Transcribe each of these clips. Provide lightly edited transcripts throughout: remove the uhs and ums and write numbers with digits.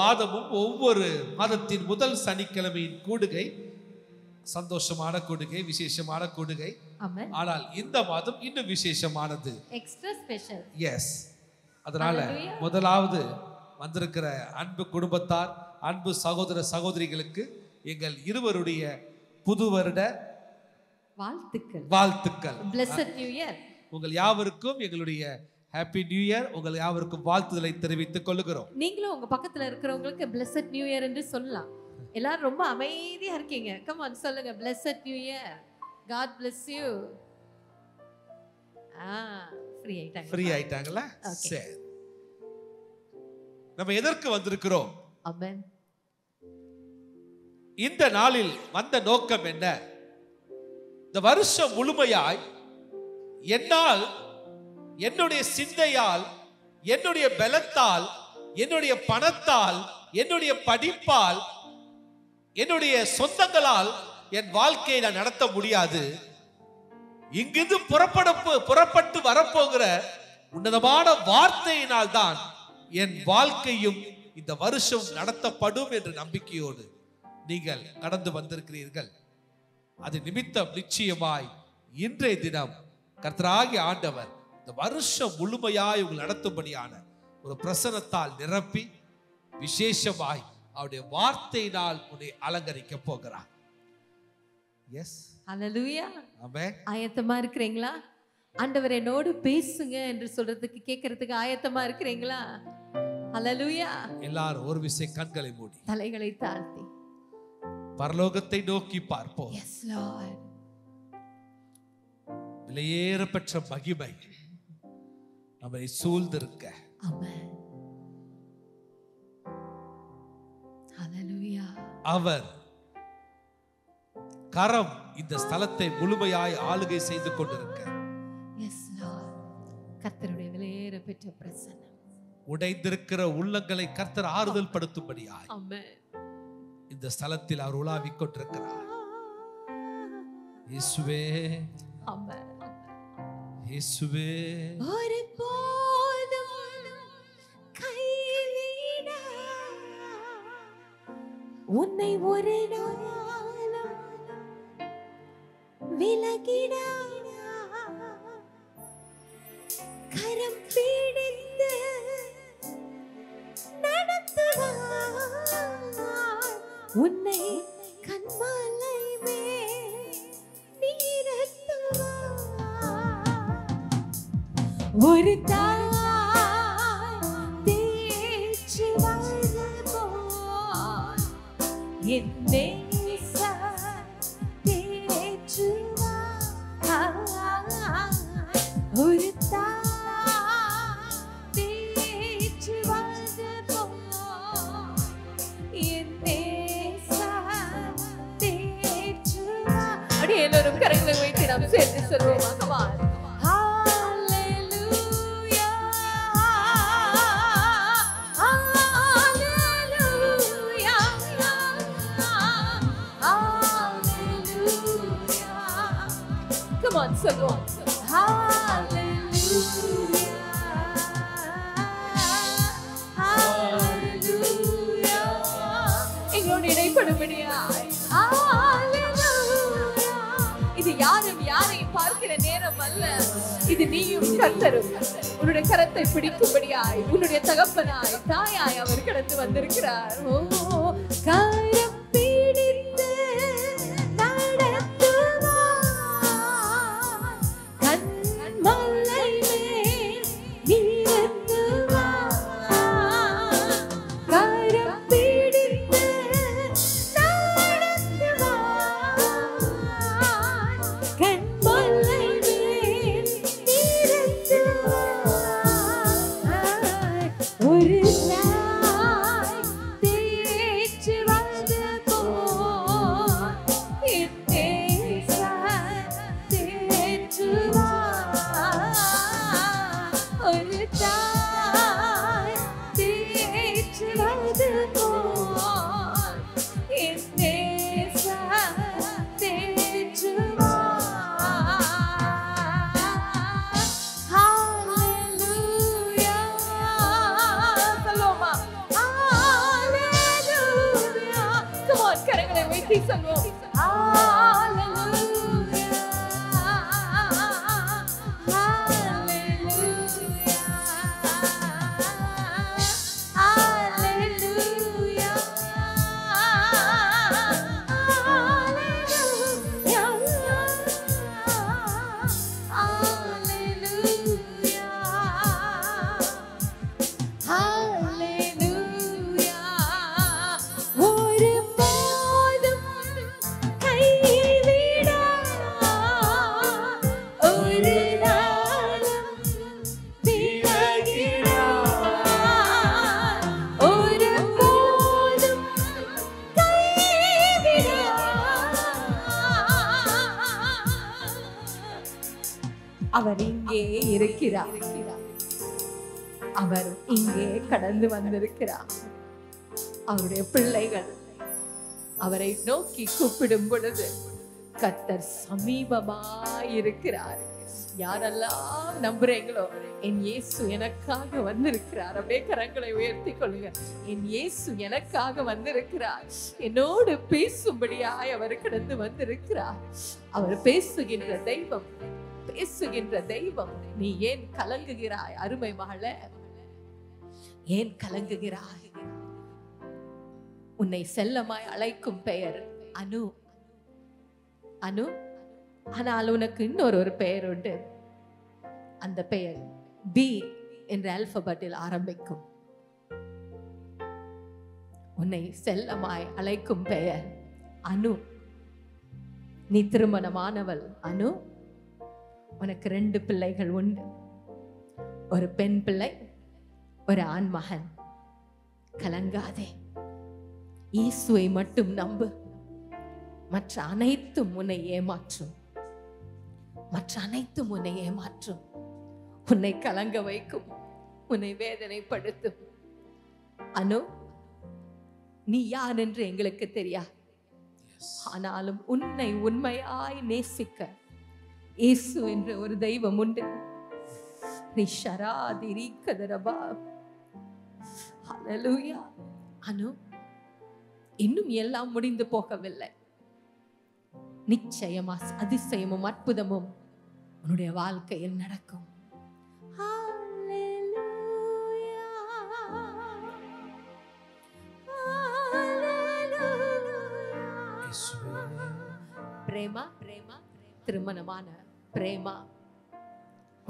மாதமும் ஒவ்வொரு மாதத்தின் முதல் சனிக்கிழமையின் கூடுகை சந்தோஷமான கூடுகை, விசேஷமான கூடுகை. ஆனால் இந்த மாதம் இன்னும் விசேஷமானது, எக்ஸ்ட்ரா ஸ்பெஷல். எஸ். அதனால முதலாவது வந்திருக்கிற அன்பு குடும்பத்தார், அன்பு சகோதர சகோதரிகளுக்கு எங்கள் இருவருடைய புது வருட வாழ்த்துக்கள். Blessed New Year. உங்கள் யாவருக்கும் எங்களுடைய ஹாப்பி நியூ இயர். உங்கள் யாவருக்கும் வாழ்த்துதலை தெரிவித்துக் கொள்கிறோம். நீங்களும் உங்க பக்கத்துல இருக்கிறவங்களுக்கு Blessed New Year என்று சொல்லலாம். எல்லாரும் ரொம்ப அமைதியா இருக்கீங்க. கம் ஆன் சொல்லுங்க, Blessed New Year. God bless you. Free ஆயிட்டாங்களா? சரி. நம்ம எதற்கு வந்திருக்கிறோம்? ஆமென். இந்த நாளில் வந்த நோக்கம் என்ன? இந்த வருஷம் முழுமையாய் என்னால், என்னுடைய சிந்தையால், என்னுடைய பலத்தால், என்னுடைய பணத்தால், என்னுடைய படிப்பால், என்னுடைய சொந்தங்களால் என் வாழ்க்கையை நான் நடத்த முடியாது. இங்கிருந்து புறப்பட்டு வரப்போகிற உன்னதமான வார்த்தையினால் தான் என் வாழ்க்கையும் இந்த வருஷம் நடத்தப்படும் என்ற நம்பிக்கையோடு நீங்கள் கடந்து வந்திருக்கிறீர்கள். அது நிமித்தம் நிச்சயமாய் இன்றைய தினம் கர்த்தராகிய ஆண்டவர் இந்த வருஷம் முழுமையாய் உங்கள் நடத்தும்படியான ஒரு பிரசன்னத்தால் நிரப்பி விசேஷமாய் அவருடைய வார்த்தையினால் உன்னை அலங்கரிக்க போகிறார். எஸ். ஹல்லேலூயா. ஆமென். ஆயத்தமா இருக்கிறீங்களா? ஆண்டவர் என்னோடு பேசுங்க என்று சொல்றதுக்கு, கேட்கறதுக்கு ஆயத்தமா இருக்கிறீங்களா? ஹல்லேலூயா. எல்லாரும் ஒரு விசை கண்களை மூடி தலைகளை தாழ்த்தி பரலோகத்தை நோக்கி பார்ப்போம். S Lord. விலையேறப்பெற்ற மகிமை நம்மை சூழ்ந்திருக்க. ஆமென். ஹல்லேலூயா. அவர் கரம் இந்த ஸ்தலத்தை முழுமையாய் ஆளுகை செய்து கொண்டிருக்க. Yes Lord. கர்த்தருடைய விலையேறப்பெற்ற பிரசன்னம் உடைந்திருக்கிற உள்ளங்களை கர்த்தர் ஆறுதல் படுத்தும்படியாய் ஆமென் இந்த ஸ்தலத்தில் அவர் உலாவிக் கொண்டிருக்கிறார். இயேசுவே, ஆமென். இயேசுவே, ஒரு போதும் கைவிட உன்னை ஒரு நாளும் விலகிட கரம் பிடித்து நடத்துவார் உன்னை கண்மலை மேல் நிறுத்துவார். ஒரு தாய் தேற்றுவது போல் என் நேசர் தேற்றுவார். ஒரு தாய் தேற்றுவது போல் என் நேசர் தேற்றுவார். அப்படியே எல்லோரும் கரங்களை வைத்து நாம் சேர்த்து சொல்வோமா? Come on. Come on, so go on. Hallelujah. Hallelujah. எங்களோடு இடைப்படும்படியாய். Hallelujah. இது யாரும் யாரையும் பார்க்கிற நேரம் அல்ல. இது நீயும் கர்த்தரும் உன்னுடைய கரத்தை பிடிக்கும்படியாய், உன்னுடைய தகப்பனாய், தாயாய் அவர் கடந்து வந்திருக்கிறார். ஓ, கரம் பிடித்து நடத்துவார், கண்மலை மேல் நிறுத்துவார். கரம் பிடித்து நடத்துவார், கண்மலை மேல் நிறுத்துவார். ஒரு நாய் தேற்றுவார் உயர்த்தி சொல்வோம். அவர் இங்கே இருக்கிறார். அவர் இங்கே கடந்து வந்திருக்கிறார். அவருடைய பிள்ளைகள் அவரை நோக்கி கூப்பிடும் பொழுது கர்த்தர் சமீபமாயிருக்கிறார். யாரெல்லாம் நம்புறீங்களோ என் இயேசு எனக்காக வந்திருக்கிறார், அப்படியே கரங்களை உயர்த்தி கொள்ளுங்க. என் இயேசு எனக்காக வந்திருக்கிறார், என்னோடு பேசும்படியாய் அவர் கடந்து வந்திருக்கிறார். அவர் பேசுகின்ற தெய்வம், பேசுகின்ற தெய்வம். நீ ஏன் கலங்குகிறாய் அருமை மகளே? ஏன் கலங்குகிறாய்? உன்னை செல்லமாய் அழைக்கும் பெயர் அனு. அனு, ஆனால் உனக்கு இன்னொரு பெயர் உண்டு. அந்த பெயர் பி என்ற ஆல்பபெட்டில் ஆரம்பிக்கும். உன்னை செல்லமாய் அழைக்கும் பெயர் அனு. நீ திருமணமானவள் அனு. உனக்கு 2 பிள்ளைகள் உண்டு. ஒரு பெண் பிள்ளை, ஒரு ஆண் மகன். கலங்காதே, இயேசுவை மட்டும் நம்பு. மற்ற அனைத்தும் உன்னை ஏமாற்றும். மற்ற அனைத்தும் உன்னை ஏமாற்றும். உன்னை கலங்க வைக்கும், உன்னை வேதனைப்படுத்தும். அனு, நீ யார் என்று எங்களுக்கு தெரியாது. ஆனாலும் உன்னை உண்மையாய் நேசிக்க இயேசு என்ற ஒரு தெய்வம் உண்டு. ஹல்லேலூயா. அனு, இன்னும் எல்லாம் முடிந்து போகவில்லை. நிச்சயமா அதிசயமும் அற்புதமும் உன்னுடைய வாழ்க்கையில் நடக்கும். பிரேமா, பிரேமா, திருமணமான பிரேமா,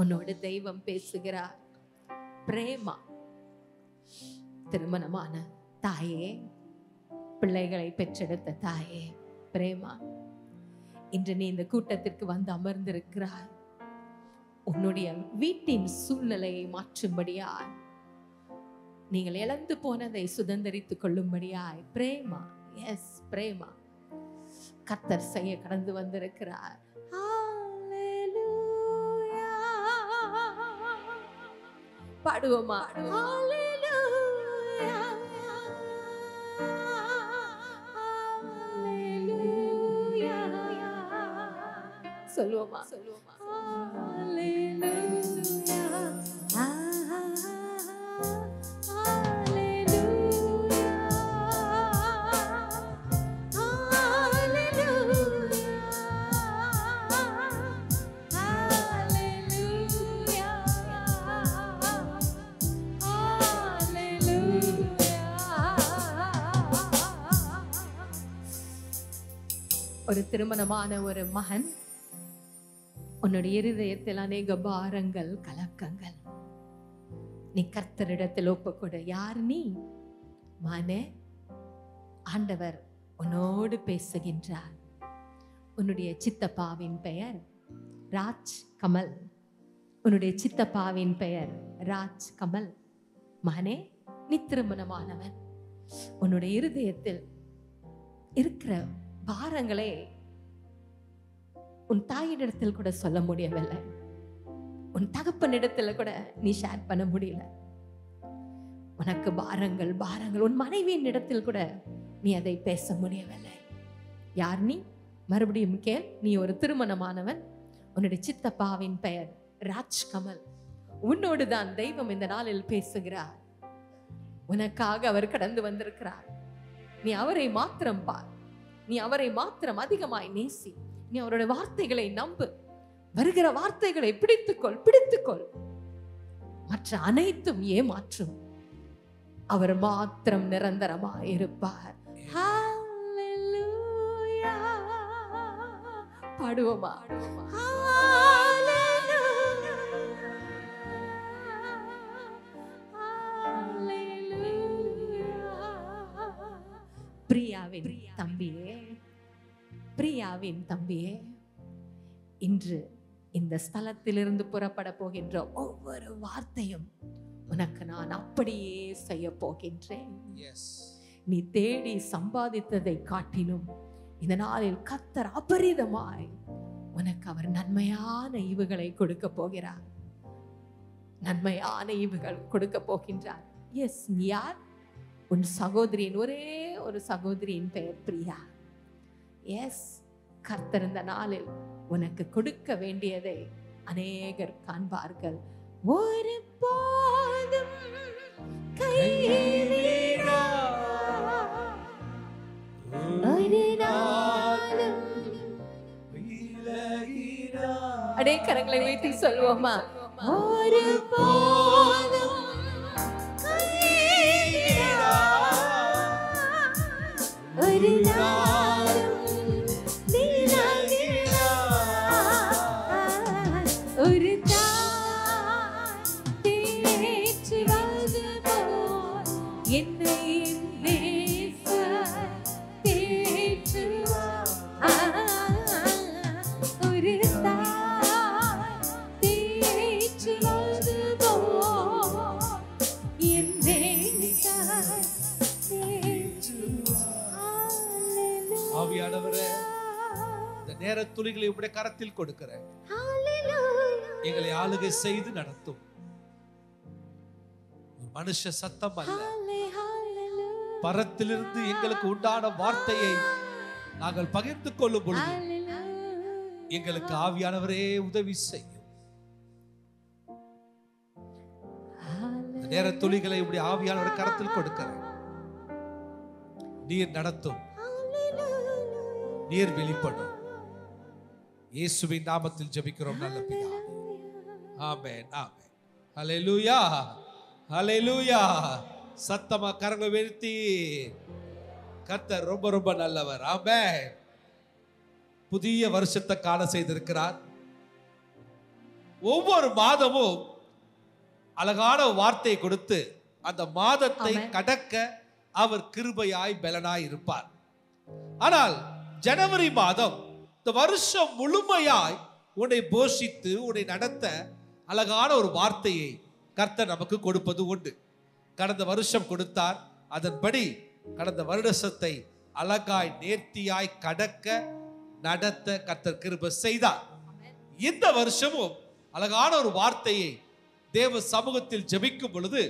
உன்னோட தெய்வம் பேசுகிறார். பிரேமா, திருமணமான தாயே, பிள்ளைகளை பெற்றெடுத்த தாயே பிரேமா, இன்று நீ இந்த கூட்டத்திற்கு வந்து அமர்ந்திருக்கிறாய். உன்னுடைய வீட்டின் சூழ்நிலையை மாற்றும்படியாய், நீங்கள் இழந்து போனதை சுதந்திரித்துக் கொள்ளும்படியாய் பிரேமா, எஸ் பிரேமா, கர்த்தர் செய்ய கடந்து வந்திருக்கிறார். பாடுவோமா? சொல்லுவோமா? சொல்லுவோமா? ஒரு திருமணமான ஒரு மகன், உன்னுடைய இருதயத்தில் அநேக பாரங்கள், கலக்கங்கள். நீ கர்த்தரிடத்தில் ஒப்புக்கொடு. யார் நீ? மகனே, ஆண்டவர் உன்னோடு பேசுகின்றார். உன்னுடைய சித்தப்பாவின் பெயர் ராஜ் கமல். உன்னுடைய சித்தப்பாவின் பெயர் ராஜ் கமல். மகனே, நீ திருமணமானவன். உன்னுடைய இருதயத்தில் இருக்கிற பாரங்களே உன் தாயிடத்தில் கூட சொல்ல முடியவில்லை. உன் தகப்பனிடத்துல கூட நீ ஷேர் பண்ண முடியல. உனக்கு பாரங்கள், பாரங்கள். உன் மனைவியின் இடத்தில் கூட நீ அதை பேச முடியவில்லை. யார் நீ? மறுபடியும் கேள். நீ ஒரு திருமணமானவன். உன்னுடைய சித்தப்பாவின் பெயர் ராஜ்கமல். உன்னோடு தான் தெய்வம் இந்த நாளில் பேசுகிறார். உனக்காக அவர் கடந்து வந்திருக்கிறார். நீ அவரை மாத்திரம் பார். நீ அவரை மாத்திரம் அதிகமாய் நேசி. நீ அவருடைய வார்த்தைகளை நம்பு. வருகிற வார்த்தைகளை பிடித்துக்கொள். மற்ற அனைத்தும் ஏமாற்றும். அவர் மாத்திரம் நிரந்தரமாய் இருப்பார். ஹல்லேலூயா. பாடுவோமா? பிரியாவின் தம்பியே, இன்று இந்த ஸ்தலத்திலிருந்து புறப்பட போகின்ற ஒவ்வொரு வார்த்தையும் உனக்கு நான் அப்படியே செய்ய போகின்றேன். நீ தேடி சம்பாதித்ததை காட்டிலும் இந்த நாளில் கர்த்தர் அபரிதமாய் உனக்கு அவர் நன்மையான ஈவுகளை கொடுக்க போகிறார். நன்மையான ஈவுகள் கொடுக்க போகின்றார். எஸ், நீ யார்? உன் சகோதரியின் ஒரே ஒரு சகோதரியின் பெயர் பிரியா. எஸ், கர்த்தர் இந்த நாளில் உனக்கு கொடுக்க வேண்டியதை அநேகர் காண்பார்கள். ஒரு போதும் கைவிடா, ஒரு நாளும் விலகிடா. அடே கரங்களை வைத்து சொல்வோமா? ஒரு போதும் கைவிடா, ஒரு நாளும் விலகிடா. ஒரு என்னை நேசர் தேற்றுவார். ஒரு தாய் தேற்றுவது போல் என் நேசர் தேற்றுவார். ஆவியானவரே, இந்த நேர துளிகளை உம்முடைய கரத்தில் கொடுக்கிறேன். எங்களை ஆளுகை செய்து நடத்தும். மனுஷ சத்தம் அல்ல, பரத்திலிருந்து எங்களுக்கு உண்டான வார்த்தையை நாங்கள் பகிர்ந்து கொள்ளும் பொழுது எங்களுக்கு ஆவியானவரே உதவி செய்யும். நேர துளிகளை இப்படி ஆவியானவர் கரத்தில் கொடுக்கிறேன். நீர் நடத்தும், நீர் வெளிப்படும். இயேசுவின் நாமத்தில் ஜெபிக்கிறோம் நல்ல பிதாவே. ஆமென், ஆமென். ஹல்லேலூயா, ஹல்லேலூயா. சத்தமா கரங்களை உயர்த்தி கர்த்தர் ரொம்ப ரொம்ப நல்லவர். ஆமென். புதிய வருஷத்தை காண செய்திருக்கிறார். ஒவ்வொரு மாதமும் அழகான வார்த்தையை கொடுத்து அந்த மாதத்தை கடக்க அவர் கிருபையாய் பலனாய் இருப்பார். ஆனால் ஜனவரி மாதம் இந்த வருஷம் முழுமையாய் உன்னை போஷித்து உன்னை நடத்த அழகான ஒரு வார்த்தையை கர்த்தர் நமக்கு கொடுப்பது உண்டு. கடந்த வருஷம் கொடுத்தார். அதன்படி கடந்த வருடத்தை அழகாய் நேர்த்தியாய் கடக்க நடத்த கர்த்தர் கிருபை செய்தார். இந்த வருஷமும் அழகான ஒரு வார்த்தையை தேவ சமூகத்தில் ஜெபிக்கும் பொழுது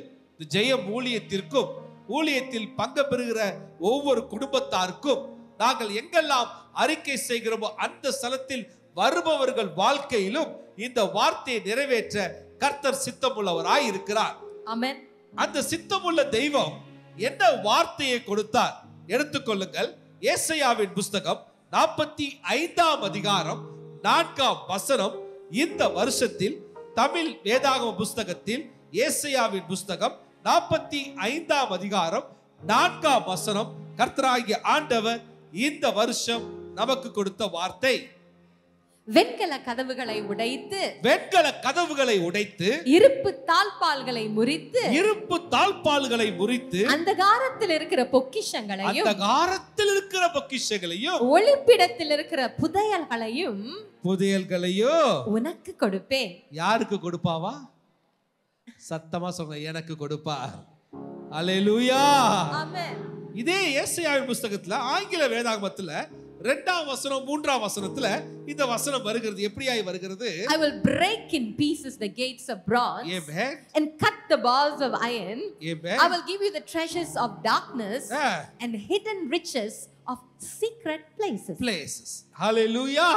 ஜெயம் ஊழியத்திற்கும் ஊழியத்தில் பங்கு பெறுகிற ஒவ்வொரு குடும்பத்தாருக்கும் நாங்கள் எங்கெல்லாம் அறிக்கை செய்கிறோமோ அந்த ஸ்தலத்தில் வருபவர்கள் வாழ்க்கையிலும் இந்த வார்த்தையை நிறைவேற்ற கர்த்தர் சித்தமுள்ளவராய் இருக்கிறார். ஆமென். அந்த சித்தமுள்ள தெய்வம் என்ன வார்த்தையை கொடுத்தார் எடுத்துக்கொள்ளுங்கள். ஏசாயாவின் புஸ்தகம் 45ஆம் அதிகாரம் 4ஆம் வசனம். இந்த வருஷத்தில் தமிழ் வேதாகம புஸ்தகத்தில் ஏசாயாவின் புஸ்தகம் 45ஆம் அதிகாரம் 4ஆம் வசனம். கர்த்தராகிய ஆண்டவர் இந்த வருஷம் நமக்கு கொடுத்த வார்த்தை, வெண்கல கதவுகளை உடைத்து, வெண்கல கதவுகளை உடைத்து, இருப்பு தாழ்பால்களை முறித்து, இருப்பு தாழ்பால்களை முறித்து, அந்தகாரத்தில் இருக்கிற பொக்கிஷங்களையும், அந்தகாரத்தில் இருக்கிற பொக்கிஷங்களையும், ஒளிப்பிடத்தில் இருக்கிற புதையல்களையும் உனக்கு கொடுப்பேன். யாருக்கு கொடுப்பாவா? சத்தமா சொல்லுங்க, எனக்கு கொடுப்பார். அல்லேலூயா. ஆமென். இதே ஏசாயாவின் புஸ்தகத்துல ஆங்கில வேதாகமத்துல 2ஆம் வசனம் 3ஆம் வசனத்துல இந்த வசனம் வருகிறது. எப்படியாய் வருகிறது? I will break in pieces the gates of bronze. Amen. And cut the bars of iron. Amen. I will give you the treasures of darkness and hidden riches of secret places. Hallelujah.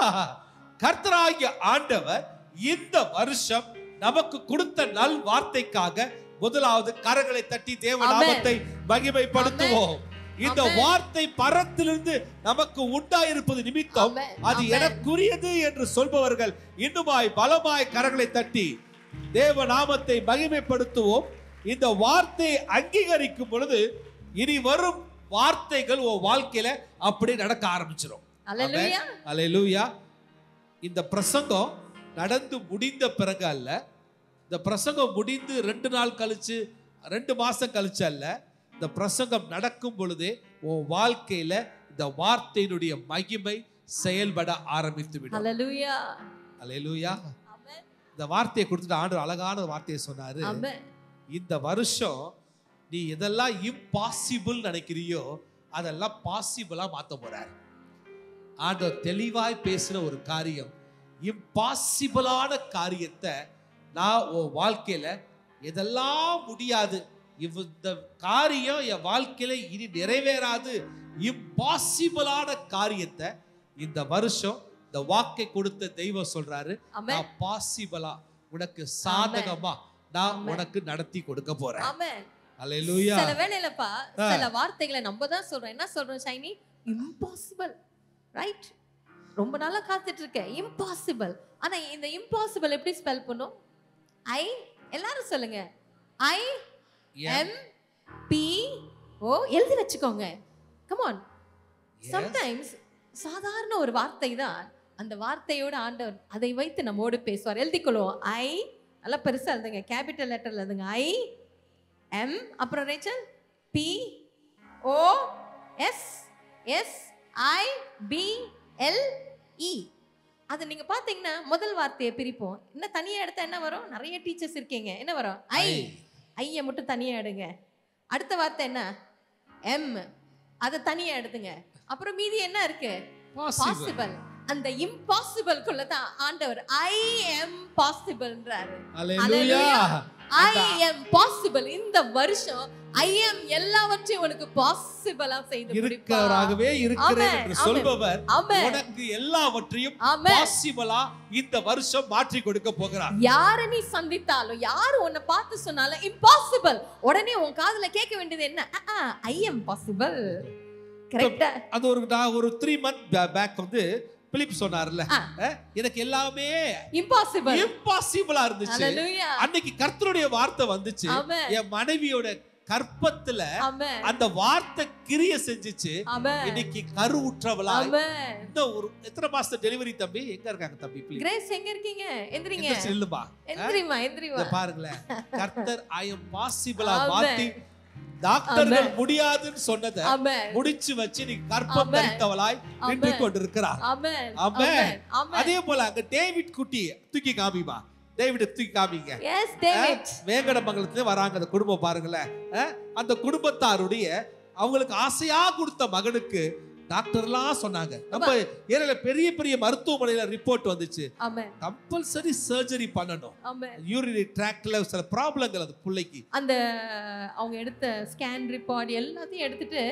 கர்த்தராகிய ஆண்டவர் இந்த வருஷம் நமக்கு கொடுத்த நல் வார்த்தைக்காக முதலாவது கரங்களை தட்டி தேவ நாமத்தை மகிமைப்படுத்துவோம். இந்த வார்த்தை பரத்திலிருந்து நமக்கு உண்டாயிருப்பது நிமித்தம் அது எனக்குரியது என்று சொல்பவர்கள் இன்னுமாய் பலமாய் கரங்களை தட்டி தேவ நாமத்தை மகிமைப்படுத்துவோம். இந்த வார்த்தையை அங்கீகரிக்கும் பொழுது இனி வரும் வார்த்தைகள் உன் வாழ்க்கையில அப்படி நடக்க ஆரம்பிச்சிடும். அல்லேலூயா. இந்த பிரசங்கம் நடந்து முடிந்த பிறகு அல்ல, இந்த பிரசங்கம் முடிந்து 2 நாள் கழிச்சு 2 மாசம் கழிச்சு அல்ல, இந்த பிரசங்கம் நடக்கும் பொழுதே உன் வாழ்க்கையில இந்த வார்த்தையினுடைய மகிமை செயல்பட ஆரம்பித்து விடும். அல்லேலூயா. அல்லேலூயா. இந்த வார்த்தையை கொடுத்துட்டு ஆண்டவர் அழகான வார்த்தையை சொன்னாரு. இந்த வருஷம் நீ எதெல்லாம் இம்பாசிபிள் நினைக்கிறியோ அதெல்லாம் பாசிபிளா மாத்த போறார். ஆண்டவர் தெளிவாய் பேசின ஒரு காரியம், இம்பாசிபிளான காரியத்தை நான் உன் வாழ்க்கையில எதெல்லாம் முடியாது, இந்த காரியம் என் வாழ்க்கையில இனி நிறைவேறாது, இம்பாசிபிளான காரியத்தை இந்த வருஷம் இந்த வாக்கை கொடுத்த தெய்வம் சொல்றாரு, நான் பாசிபிளா உனக்கு சாதகமா நான் உனக்கு நடத்தி கொடுக்க போறேன். அல்லேலூயா. சில வேளையிலப்பா சில வார்த்தைகளை நம்ம தான் சொல்றோம். என்ன சொல்றோம் ஷைனி? இம்பாசிபிள். ரைட்? ரொம்ப நாளா காத்துட்டு இருக்கேன், இம்பாசிபிள். ஆனா இந்த இம்பாசிபிள் எப்படி ஸ்பெல் பண்ணும்? ஐ, எல்லாரும் சொல்லுங்க, ஐ எம் பி ஓ. எழுதி வச்சுக்கோங்க. Come on. சம்டைம்ஸ் சாதாரண ஒரு வார்த்தை தான், அந்த வார்த்தையோட ஆண்டவர் அதை வைத்து நம்மோடு பேசுவார். எழுதிக்கொள்வோம். ஐ, நல்லா பெருசா எழுதுங்க, கேபிட்டல் லெட்டர்ல எழுதுங்க. ஐ எம், அப்புறம் Rachel, B O S S I P L E. அது நீங்க பாத்தீங்கன்னா முதல் வார்த்தையை பிரிப்போம். இன்னும் தனியா எடுத்தா என்ன வரும்? நிறைய டீச்சர்ஸ் இருக்கீங்க, என்ன வரும்? ஐ. ஐய மட்டும் தனியா எடுங்க. அடுத்த வார்த்தை என்ன? எம். அதை தனியா எடுத்துங்க. அப்புறம் மீதி என்ன இருக்கு? பாசிபிள். அந்த இம்பாசிபிள்குள்ள தான் ஆண்டவர் ஐ எம் பாசிபிள்ன்றாரு. அல்லேலூயா. I am possible. இந்த வருஷம் ஐ எம் எல்லாவற்றையும் உனக்கு பாசிபிளா செய்து இருக்கிறவராகவே இருக்கிறேன் என்று சொல்பவர் உனக்கு எல்லாவற்றையும் பாசிபிளா இந்த வருஷம் மாற்றி கொடுக்க போகிறார். யாரை நீ சந்தித்தாலும், யாரு உன்னை பார்த்து சொன்னாலும் இம்பாசிபிள், உடனே உன் காதுல கேட்க வேண்டியது என்ன? ஐ எம் பாசிபிள். கரெக்ட்டா? அது ஒரு 3 month பேக் வந்து பிலிப் சொன்னார்ல, எனக்கு எல்லாமே இம்பாசிபிளா இருந்துச்சு. அன்னைக்கு கர்த்தருடைய வார்த்தை வந்துச்சு, என் மனைவியோட கற்பத்துல அந்த வார்த்தை கிரிய செஞ்சுச்சு. இன்னைக்கு கருவுற்றவளா இந்த ஒரு எத்தனை மாசம் டெலிவரி. தம்பி எங்க இருக்காங்க? தம்பி ப்ளீஸ். கிரேஸ் எங்க இருக்கீங்க? எந்திரிங்க. செல்லுமா, எந்திரிமா, எந்திரிமா. பாருங்களேன், கர்த்தர் ஐ எம் பாசிபிளா மாத்தி டாக்டர்கள் முடியாதுன்னு சொன்னதை முடிச்சு வச்சு நீ கற்பம் தரித்தவளாய் நின்று கொண்டிருக்கிறார். ஆமென். அதே போல அங்க டேவிட் குட்டி தூக்கி காமிமா. டேவிட் தூக்கி காமிங்க. S, David. வேங்கடமங்கலத்துல வராங்க அந்த குடும்பம் பாருங்களேன். அந்த குடும்பத்தாருடைய அவங்களுக்கு ஆசையா கொடுத்த மகனுக்கு டாக்டர்லாம் சொன்னாங்க. நம்ம ஏரியால பெரிய பெரிய மருத்துவமனையில ரிப்போர்ட் வந்துச்சு, கம்பல்சரி சர்ஜரி பண்ணணும். யூரினரி ட்ராக்ட்ல சில ப்ராப்ளங்கள் அது பிள்ளைக்கு. அந்த அவங்க எடுத்த ஸ்கேன் ரிப்போர்ட் எல்லாத்தையும் எடுத்துட்டு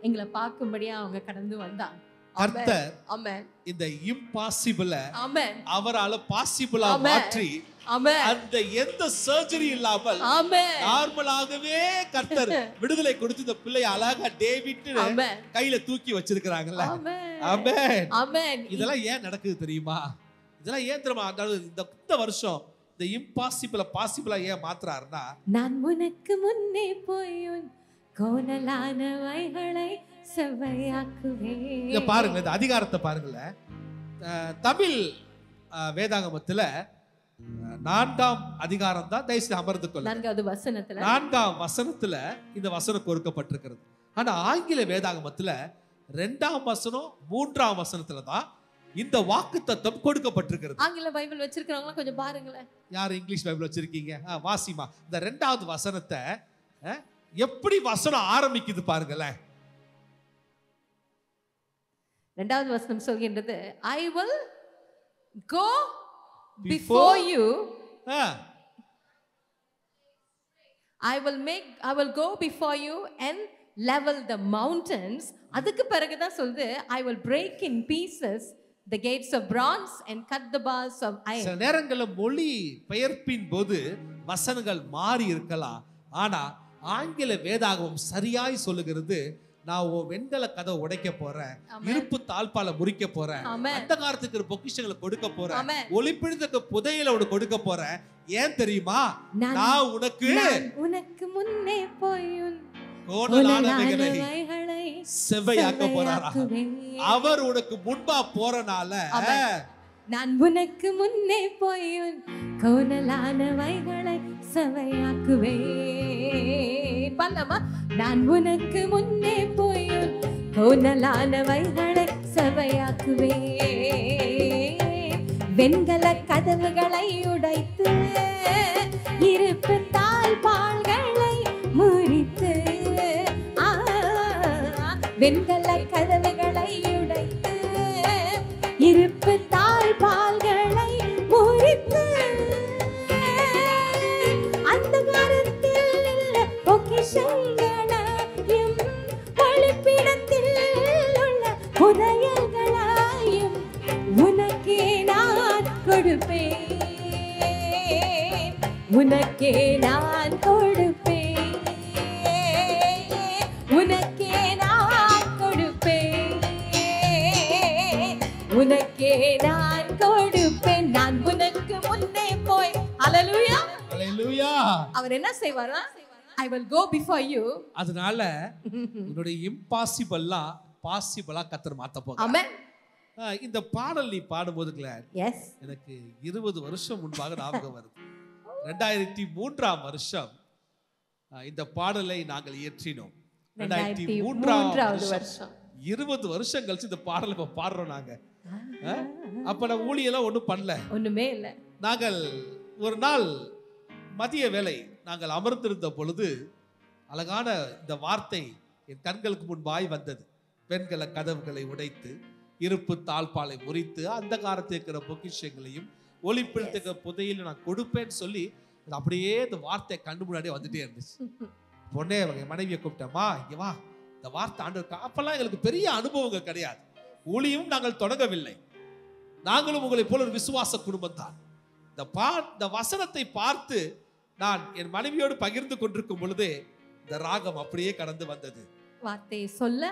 எங்களை பார்க்கும்படியா அவங்க கடந்து வந்தாங்க. கர்த்தர் இந்த இம்பாசிபிள அவரால பாசிபிளா மாற்றி அந்த எந்த சர்ஜரி இல்லாமல் நார்மலாகவே கர்த்தர் விடுதலை கொடுத்து இந்த பிள்ளை அழகா டேவிட் கையில தூக்கி வச்சிருக்காங்கல்ல. ஆமென். இதெல்லாம் ஏன் நடக்குது தெரியுமா? இதெல்லாம் ஏன் தெரியுமா? இந்த வருஷம் இந்த இம்பாசிபிள பாசிபிளா ஏன் மாத்துறாருன்னா, நான் உனக்கு முன்னே போய் கோணலான வைகளை செவ்வையாக்குவேன். இத பாருங்க, இந்த அதிகாரத்தை பாருங்கள. தமிழ் வேதாகமத்துல 4ஆம் அதிகாரம் தான். தயவுசெய்து அமர்ந்து கொள்ளுங்க. 4ஆம் வசனத்துல இந்த வசனம் கொடுக்கப்பட்டிருக்கிறது. ஆனா ஆங்கில வேதாகமத்துல 2ஆம் வசனம் 3ஆம் வசனத்துல தான் இந்த வாக்குத்தத்தம் கொடுக்கப்பட்டிருக்கிறது. ஆங்கில பைபிள் வச்சிருக்கவங்க கொஞ்சம் பாருங்களேன். யார் இங்கிலீஷ் பைபிள் வச்சிருக்கீங்க? வாசிமா. இந்த 2வது வசனத்தை எப்படி வசனம் ஆரம்பிக்குது பாருங்களேன். 2வது வசனம் சொல்கின்றது, I will go before you. I will go before you and level the mountains. அதுக்கு பிறகு தான் சொல்லுது, I will break in pieces the gates of bronze and cut the bars of iron. சில நேரங்கள்ல மொழி பெயர்ப்பின் போது வசனங்கள் மாறி இருக்கலாம். ஆனா ஆங்கில வேதாகமம் சரியாய் சொல்லுகிறது, நான் உன் வெண்கல கதவை உடைக்க போறேன், இருப்பு தாழ்பால முறிக்க போறேன், அந்த காலத்துக்கு பொக்கிஷங்களை கொடுக்க போறேன், ஒளிப்பிடித்த புதையல உனக்கு கொடுக்க போறேன். ஏன் தெரியுமா? நான் உனக்கு முன்னே போய் கோணலானவைகளை செவ்வையாக்க போறாரா? அவர் உனக்கு முன்பா போறனால நான் உனக்கு முன்னே போய் கோணலானவைகளை செவ்வையாக்குவேன். பண்ணமா? நான் உனக்கு முன்னே போய் கோணலானவைகளை செவ்வையாக்குவேன். வெண்கல கதவுகளை உடைத்து இருப்பு தாழ்பாள்களை முறித்து, வெண்கல கதவுகளை உடைத்து இருப்பு தாழ்பாள்களை முறித்து, அந்த காலத்தில் உள்ள பொக்கிஷங்களையும் ஒளிப்பிடத்தில் உள்ள புதையல்களையும் உனக்கே நான் கொடுப்பேன், உனக்கே நான் கொடுப்பேன், உனக்கே நான் கொடுப்பேன், உனக்கே நான் கொடுப்பேன். நான் உனக்கு முன்னே போய். ஹல்லேலூயா, ஹல்லேலூயா. அவர் என்ன செய்வாரா? I will go before you. அதனால உன்னுடைய இம்பாசிபிள்லாம் பாசிபிளா கர்த்தர் மாத்த போகிறார். ஆமென். இந்த பாடல் நீ பாடும்போது எஸ், எனக்கு 20 வருஷம் முன்பாக ஞாபகம் வருது. 2003ஆம் வருஷம் இந்த பாடலை நாங்கள் இயற்றினோம். 2003ஆவது வருஷம் 20 வருஷம் கழிச்சு இந்த பாடலை இப்ப பாடுறோம் நாங்க. அப்ப நான் ஊழியெல்லாம் ஒண்ணும் பண்ணல, ஒண்ணுமே இல்ல. நாங்கள் ஒரு நாள் மதிய வேளை நாங்கள் அமர்ந்திருந்த பொழுது அழகான இந்த வார்த்தை என் கண்களுக்கு முன்பாய் வந்தது. பெண்கள கதவுகளை உடைத்து இருப்பு தாழ்பாலை முறித்து அந்த காலத்தில் இருக்கிற பொக்கிஷங்களையும் ஒளிப்பிடித்த புதையில நான் கொடுப்பேன்னு சொல்லி அப்படியே இந்த வார்த்தை கண்டு முன்னாடியே வந்துட்டே இருந்துச்சு. பொண்ணே என் மனைவியை கூப்பிட்டேம்மா, இங்க வா, இந்த வார்த்தை ஆண்டு. அப்பெல்லாம் எங்களுக்கு பெரிய அனுபவங்கள் கிடையாது, ஊழியும் நாங்கள் தொடங்கவில்லை, நாங்களும் உங்களை போல ஒரு விசுவாச குடும்பம் தான். இந்த வசனத்தை பார்த்து நான் என் மனைவியோடு பகிர்ந்து கொண்டிருக்கும் பொழுது இந்த ராகம் அப்படியே கடந்து வந்தது. வார்த்தையை சொல்ல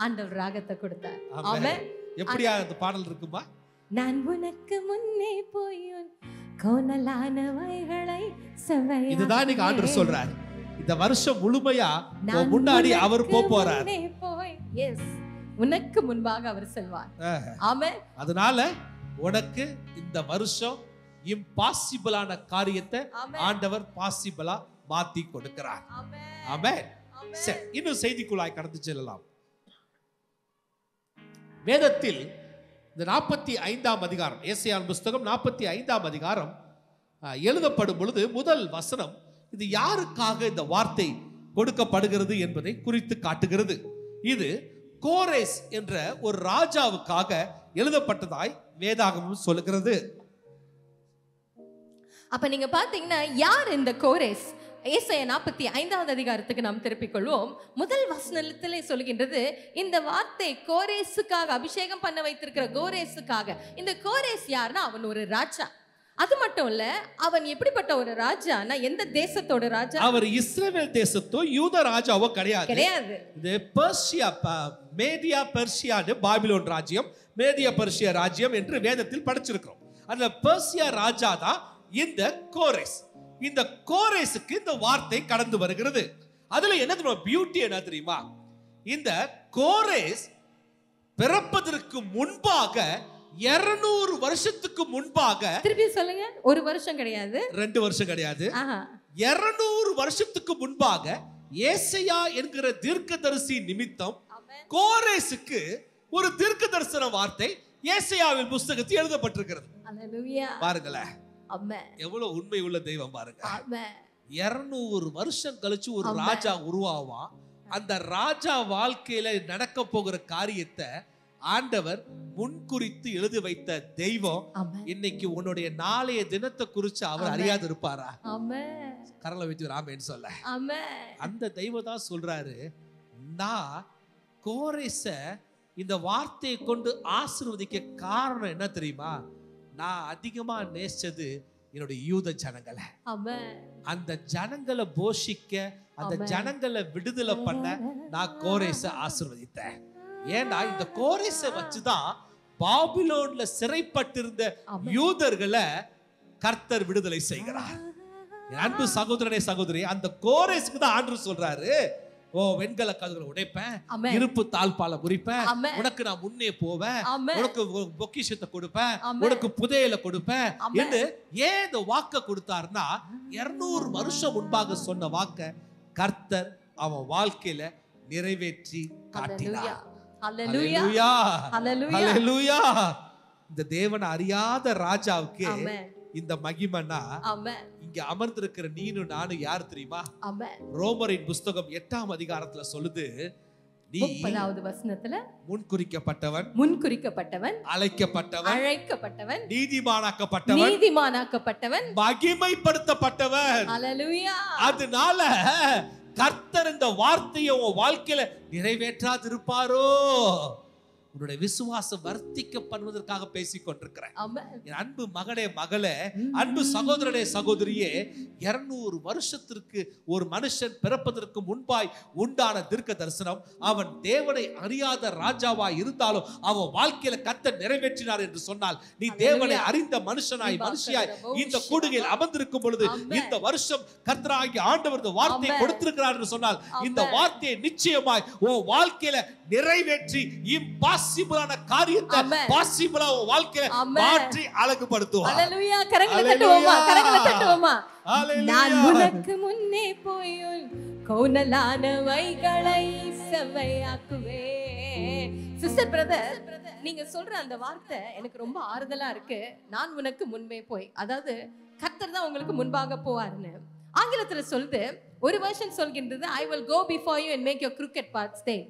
ஆண்டவர் ராகத்தை கொடுத்தார். ஆமென். எப்படியா அந்த பாடல் இருக்குமா? நான் உனக்கு முன்னே போய் கோணலானவைகளை செவ்வையாக்குவேன். இதுதான் நீங்க ஆண்டவர் சொல்றார். இந்த வருஷம் முழுமையா முன்னாடி அவர் போறார். எஸ், உனக்கு முன்பாக அவர் செல்வார். ஆமென். அதனால உனக்கு இந்த வருஷம் இம்பாசிபிளான காரியத்தை ஆண்டவர் பாசிபிளா மாத்தி கொடுக்கிறார். ஆமென். சரி, இன்னும் செய்திக்குள்ளாய் கடந்து செல்லலாம். வேதத்தில் இந்த 45ஆம் அதிகாரம், ஏசாயாவின் புத்தகம் 45ஆம் அதிகாரம் எழுதப்படும் பொழுது முதல் வசனம் இது யாருக்காக இந்த வார்த்தை கொடுக்கப்படுகிறது என்பதை குறித்து காட்டுகிறது. இது கோரேஸ் என்ற ஒரு ராஜாவுக்காக எழுதப்பட்டதாய் வேதாகமம் சொல்லுகிறது. அப்ப நீங்க பாத்தீங்கன்னா யார் இந்த கோரேஸ்? ஏசாயா 45வது அதிகாரத்துக்கு நாம் திருப்பிக் கொள்வோம். முதல் வசனத்திலே சொல்கின்றது, இந்த வார்த்தை கோரேசுக்காக, அபிஷேகம் பண்ண வைத்திருக்கிற கோரேசுக்காக. இந்த கோரேஸ் யாருன்னா அவன் ஒரு ராஜா. அது மட்டும் இல்ல, அவன் எப்படிப்பட்ட ஒரு ராஜானா எந்த தேசத்தோட ராஜா? அவர் இஸ்ரவேல் தேசத்தோ யூத ராஜாவோ கிடையாது. இது பெர்சியா, மேதியா பெர்சியா, பாபிலோன் ராஜ்யம், மேதியா பெர்சியா ராஜ்யம் என்று வேதத்தில் படிச்சிருக்கிறோம். அந்த பெர்சியா ராஜா தான் இந்த கோரேஸ். இந்த கோரேசுக்கு இந்த வார்த்தை கடந்து வருகிறது. அதுல என்ன பியூட்டி என்ன தெரியுமா? இந்த கோரேஸ் பிறப்பதற்கு முன்பாக 200 வருஷத்துக்கு முன்பாக, திருப்பி சொல்லுங்க, ஒரு வருஷம் கிடையாது, 2 வருஷம் கிடையாது, 200 வருஷத்துக்கு முன்பாக ஏசாயா என்கிற தீர்க்கதரிசி நிமித்தம் கோரேசுக்கு ஒரு தீர்க்க தரிசன வார்த்தை ஏசாயாவின் புத்தகத்தில் எழுதப்பட்டிருக்கிறது. பாருங்களேன், எவ்வளவு உண்மை உள்ள தெய்வம் பாருங்க. 200 வருஷம் கழிச்சு ஒரு ராஜா உருவாவான். அந்த ராஜா வாழ்க்கையில நடக்க போகிற காரியத்தை ஆண்டவர் முன்குறித்து எழுதி வைத்த தெய்வம். இன்னைக்கு உன்னுடைய நாளைய தினத்தை குறிச்சு அவர் அறியாது இருப்பாரா? கரலை வச்சு ராமேன்னு சொல்ல அந்த தெய்வம் தான் சொல்றாரு, நான் கோரேச இந்த வார்த்தையை கொண்டு ஆசீர்வதிக்க காரணம் என்ன தெரியுமா? நான் அதிகமா நேசிச்சது என்னுடைய யூத ஜனங்களை, அந்த ஜனங்களை போஷிக்க, அந்த ஜனங்களை விடுதலை பண்ண நான் கோரேசை ஆசீர்வதித்தேன். ஏன்னா இந்த கோரேசை வச்சுதான் பாபிலோன்ல சிறைப்பட்டிருந்த யூதர்களை கர்த்தர் விடுதலை செய்கிறார். அன்பு சகோதரனே சகோதரி, அந்த கோரேசுக்கு தான் ஆண்டவர் சொல்றாரு, ஓ வெண்கல கதவுகளை உடைப்பேன், இருப்பு தாழ்பால முறிப்பேன், உனக்கு நான் முன்னே போவேன், உனக்கு பொக்கிஷத்தை கொடுப்பேன், உனக்கு புதையலை கொடுப்பேன் என்று ஏன் இந்த வாக்க கொடுத்தாருன்னா 200 வருஷம் முன்பாக சொன்ன வாக்க கர்த்தர் அவன் வாழ்க்கையில நிறைவேற்றி காட்டினார். ஹல்லேலூயா, ஹல்லேலூயா. இந்த தேவனை அறியாத ராஜாவுக்கு இந்த மகிமைனா, இங்க அமர்ந்திருக்கிற நீனும் நானும் யார் தெரியுமா? ரோமரின் புஸ்தகம் 8ஆம் அதிகாரத்துல சொல்லுது, நீ 30வது வசனத்துல முன்குறிக்கப்பட்டவன், அழைக்கப்பட்டவன், நீதிமானாக்கப்பட்டவன், மகிமைப்படுத்தப்பட்டவன். ஹல்லேலூயா. அதனால கர்த்தர் இந்த வார்த்தையை உன் வாழ்க்கையில நிறைவேற்றாதிருப்பாரோ? உன்னுடைய விசுவாசம் வர்த்திக்கப்படுவதற்காக பேசிக் கொண்டிருக்கிறேன். என் அன்பு மகனே, மகளே, அன்பு சகோதரனே, சகோதரியே, 200 வருஷத்திற்கு ஒரு மனுஷன் பிறப்பதற்கு முன்பாய் உண்டான தீர்க்க தரிசனம் அவன் தேவனை அறியாத ராஜாவாய் இருந்தாலும் அவன் வாழ்க்கையில கர்த்தர் நிறைவேற்றினார் என்று சொன்னால், நீ தேவனை அறிந்த மனுஷனாய் மனுஷியாய் இந்த கூடுகையில் அமர்ந்திருக்கும் பொழுது இந்த வருஷம் கர்த்தராகிய ஆண்டவர் இந்த வார்த்தையை கொடுத்திருக்கிறார் என்று சொன்னால், இந்த வார்த்தையை நிச்சயமாய் உன் வாழ்க்கையில நிறைவேற்றி இம்பாசிபிளான காரியத்தை பாசிபிளா உன் வாழ்க்கையில மாற்றி அழகுபடுத்துவார். ஹல்லேலூயா. கரங்களை தட்டுவோமா, கரங்களை தட்டுவோமா. நான் உனக்கு முன்னே போய் கோணலானவைகளை செவ்வையாக்குவேன். சிஸ்டர், பிரதர், நீங்க சொல்ற அந்த வார்த்தை எனக்கு ரொம்ப ஆறுதலா இருக்கு. நான் உனக்கு முன்பே போய், அதாவது கர்த்தர் தான் உங்களுக்கு முன்பாக போவார்னு ஆங்கிலத்துல சொல்லுது. ஒரு வெர்ஷன் சொல்கின்றது, I will go before you and make your crooked paths straight.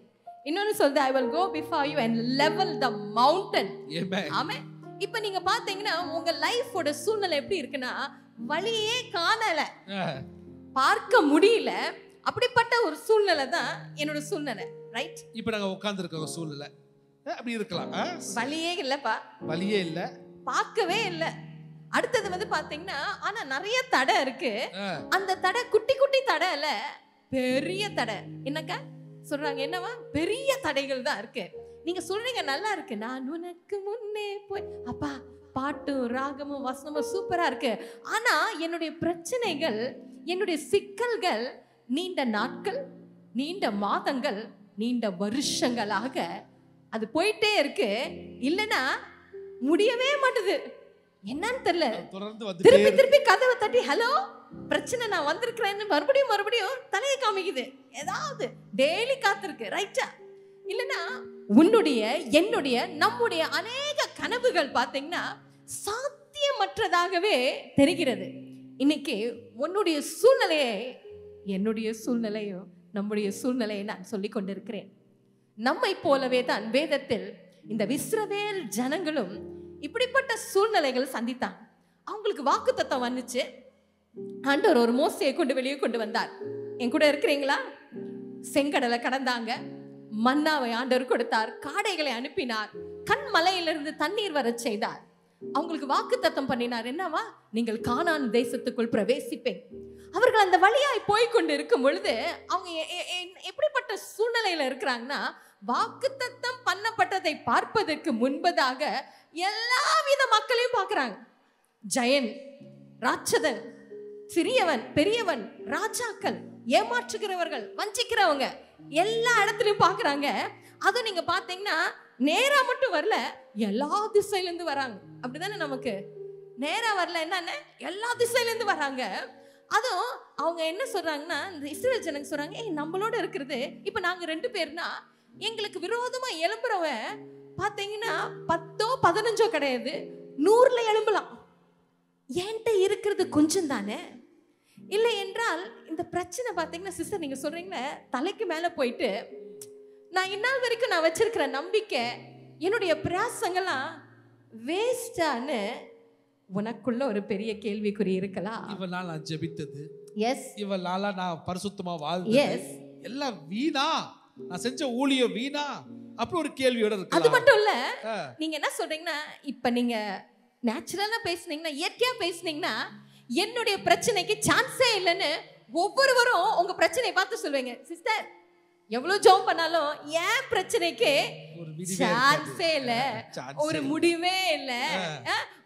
இன்னொன்னு சொல்லுது, I will go before you and level the mountain. ஆமென். இப்போ நீங்க பாத்தீங்கன்னா உங்க லைஃபோட சூழ்நிலை எப்படி இருக்குன்னா, வழியே காணல, பார்க்க முடியல, அப்படிப்பட்ட ஒரு சூழ்நிலை தான் என்னோட சூழ்நிலை. ரைட்? இப்போ நாங்க உட்கார்ந்து இருக்க சூழ்நிலை அப்படி இருக்கலாம். வழியே இல்லப்பா, வழியே இல்ல, பார்க்கவே இல்ல. அடுத்தது வந்து பாத்தீங்கன்னா, ஆனா நிறைய தடை இருக்கு. அந்த தடை குட்டி குட்டி தடை இல்ல, பெரிய தடை. என்னக்கா சொல்றாங்க? என்னவா? பெரிய தடைகள் தான் இருக்கு. நீங்க சொல்றீங்க நல்லா இருக்கு, நான் உனக்கு முன்னே போய், அப்பா பாட்டும் ராகமும் வசனமும் சூப்பரா இருக்கு. ஆனா என்னுடைய பிரச்சனைகள், என்னுடைய சிக்கல்கள் நீண்ட நாட்கள், நீண்ட மாதங்கள், நீண்ட வருஷங்களாக அது போயிட்டே இருக்கு. இல்லைன்னா முடியவே மாட்டுது. என்னன்னு தெரியல. திருப்பி திருப்பி கதவை தட்டி, ஹலோ பிரச்சனை, நான் வந்திருக்கிறேன்னு மறுபடியும் மறுபடியும் தலையை காமிக்குது. ஏதாவது டெய்லி காத்திருக்கு. ரைட்டா? இல்லைன்னா உன்னுடைய, என்னுடைய, நம்முடைய அநேக கனவுகள் பார்த்தீங்கன்னா சாத்தியமற்றதாகவே தெரிகிறது. இன்னைக்கு உன்னுடைய சூழ்நிலையை, என்னுடைய சூழ்நிலையும் நம்முடைய சூழ்நிலையை நான் சொல்லிக் கொண்டிருக்கிறேன். நம்மை போலவே தான் வேதத்தில் இந்த இஸ்ரவேல் ஜனங்களும் இப்படிப்பட்ட சூழ்நிலைகள் சந்தித்தாங்க. அவங்களுக்கு வாக்குத்தத்தம் வந்துச்சு. ஆண்டவர் ஒரு மோசையை கொண்டு வெளியே கொண்டு வந்தார். என் கூட இருக்கிறீங்களா? செங்கடலை கடந்தாங்க, மன்னாவை ஆண்டவர் கொடுத்தார், காடைகளை அனுப்பினார், கண்மலையிலிருந்து தண்ணீர் வர செய்தார். அவங்களுக்கு வாக்குத்தத்தம் பண்ணினார். என்னவா? நீங்கள் கானான் தேசத்துக்குள் பிரவேசிப்பேன். அவர்கள் அந்த வழியாய் போய்கொண்டு இருக்கும் பொழுது அவங்க எப்படிப்பட்ட சூழ்நிலையில இருக்கிறாங்கன்னா, வாக்குத்தத்தம் பண்ணப்பட்டதை பார்ப்பதற்கு முன்பதாக எல்லாவித மக்களையும் பார்க்கிறாங்க. ஜெயன், ராட்சதன், சிறியவன், பெரியவன், ராஜாக்கள், ஏமாற்றுகிறவர்கள், வஞ்சிக்கிறவங்க, எல்லா இடத்துலயும் பாக்குறாங்க. அதுவும் நீங்க பாத்தீங்கன்னா நேரா மட்டும் வரல, எல்லா திசையில இருந்து வராங்க. அப்படிதானே? நமக்கு நேரா வரல, என்னன்னு எல்லா திசையில இருந்து வராங்க. அதுவும் அவங்க என்ன சொல்றாங்கன்னா, இந்த இஸ்ரவேல் ஜனங்க சொல்றாங்க, ஏய் நம்மளோட இருக்கிறது இப்ப நாங்க 2 பேர்னா, எங்களுக்கு விரோதமா எழும்புறவன் பாத்தீங்கன்னா 10ஓ 15ஓ கிடையாது, 100ல எழும்பலாம். என்கிட்ட இருக்கிறது கொஞ்சம் தானே. இல்லை என்றால் இந்த பிரச்சனை பார்த்தீங்கன்னா சிஸ்டர், நீங்க சொல்றீங்களே தலைக்கு மேல போயிட்டு, நான் இந்நாள் வரைக்கும் நான் வச்சிருக்கிற நம்பிக்கை, என்னுடைய பிரயாசங்கள்லாம் வேஸ்டான்னு உனக்குள்ள ஒரு பெரிய கேள்விக்குறி இருக்கலாம். இவ்வளவு நாள் நான் ஜெபித்தது, எஸ், இவ்வளவு நாளா நான் பரிசுத்தமா வாழ்ந்தது, எஸ், எல்லாம் வீணா, நான் செஞ்ச ஊழியம் வீணா, அப்படி ஒரு கேள்வியோட இருக்கு. அது மட்டும் இல்ல, நீங்க என்ன சொல்றீங்கன்னா, இப்ப நீங்க நேச்சுரலா பேசுனீங்கன்னா, இயற்கையா பேசுனீங்கன்னா, என்னுடைய பிரச்சனைக்கு சான்ஸே இல்லைன்னு ஒவ்வொருவரும் உங்க பிரச்சனையை பார்த்து சொல்லுவீங்க. சிஸ்டர், எவ்வளவு ஜெபம் பண்ணாலும் என் பிரச்சனைக்கு சான்ஸே இல்ல, ஒரு முடிவே இல்ல,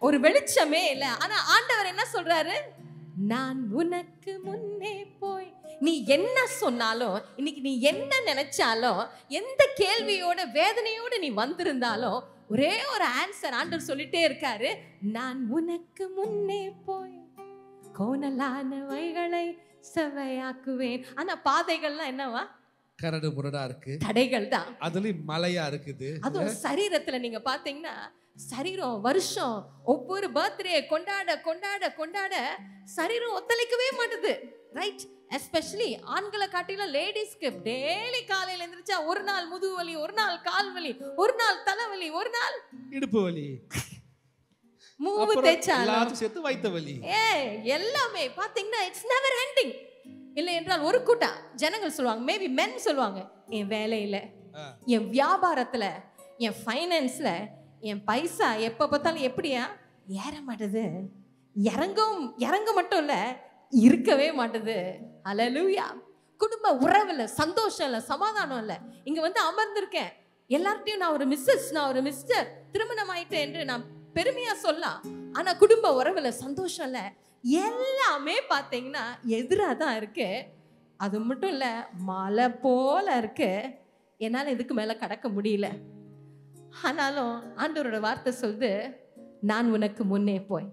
ஒரு வெளிச்சமே இல்ல. ஆனா ஆண்டவர் என்ன சொல்றாரு? நான் உனக்கு முன்னே போய், நீ என்ன சொன்னாலும், இன்னைக்கு நீ என்ன நினைச்சாலும், எந்த கேள்வியோட வேதனையோட நீ வந்திருந்தாலும், ஒரே ஒரு ஆன்சர் ஆண்டவர் சொல்லிட்டே இருக்காரு. நான் உனக்கு முன்னே போய் கோணலான வழிகளை செவ்வையாக்குவேன். ஆனா பாதைகள்லாம் என்னவா? கரடு முரடா இருக்கு, தடைகள் தான். அதுலயும் மலையா இருக்குது. அதுவும் சரீரத்துல நீங்க பாத்தீங்கன்னா, சரீரம் வருஷம் ஒவ்வொரு பர்த்டே கொண்டாட கொண்டாட கொண்டாட சரீரம் ஒத்துழைக்கவே மாட்டுது. ரைட்? எஸ்பெஷலி ஆண்களை காட்டிலும் லேடிஸ்க்கு டெய்லி காலையில எந்திரிச்சா ஒரு நாள் முதுகு வலி, ஒரு நாள் கால் வலி, ஒரு நாள் தலைவலி, ஒரு நாள் இடுப்பு வலி, மூவு தேய்ச்சாலும் சேர்த்து வயித்து வலி, எல்லாமே பாத்தீங்கன்னா இட்ஸ் நெவர் எண்டிங். இல்லை என்றால் ஒரு கூட்டம் ஜனங்கள் சொல்லுவாங்க, மேபி மென் சொல்லுவாங்க, என் வேலையில, என் வியாபாரத்துல, என் ஃபைனான்ஸ்ல, என் பைசா எப்ப பார்த்தாலும் எப்படியா ஏற மாட்டுது, இறங்க மட்டும் இல்ல, இருக்கவே மாட்டுது. ஹல்லேலூயா. குடும்ப உறவுல சந்தோஷம் இல்ல, சமாதானம் இல்ல. இங்க வந்து அமர்ந்திருக்கேன், எல்லார்ட்டையும் நான் ஒரு மிஸ்ஸஸ், நான் ஒரு மிஸ்டர், திருமணம் ஆயிட்டேன் என்று நான் பெருமையா சொல்லலாம். ஆனா குடும்ப உறவுல சந்தோஷம் இல்ல. எல்லாமே பாத்தீங்கன்னா எதிராக தான் இருக்கு. அது மட்டும் இல்ல, மலை போல இருக்கு. என்னால இதுக்கு மேல கடக்க முடியல. ஆனாலும் ஆண்டவரோட வார்த்தை சொல்லுது, நான் உனக்கு முன்னே போய்.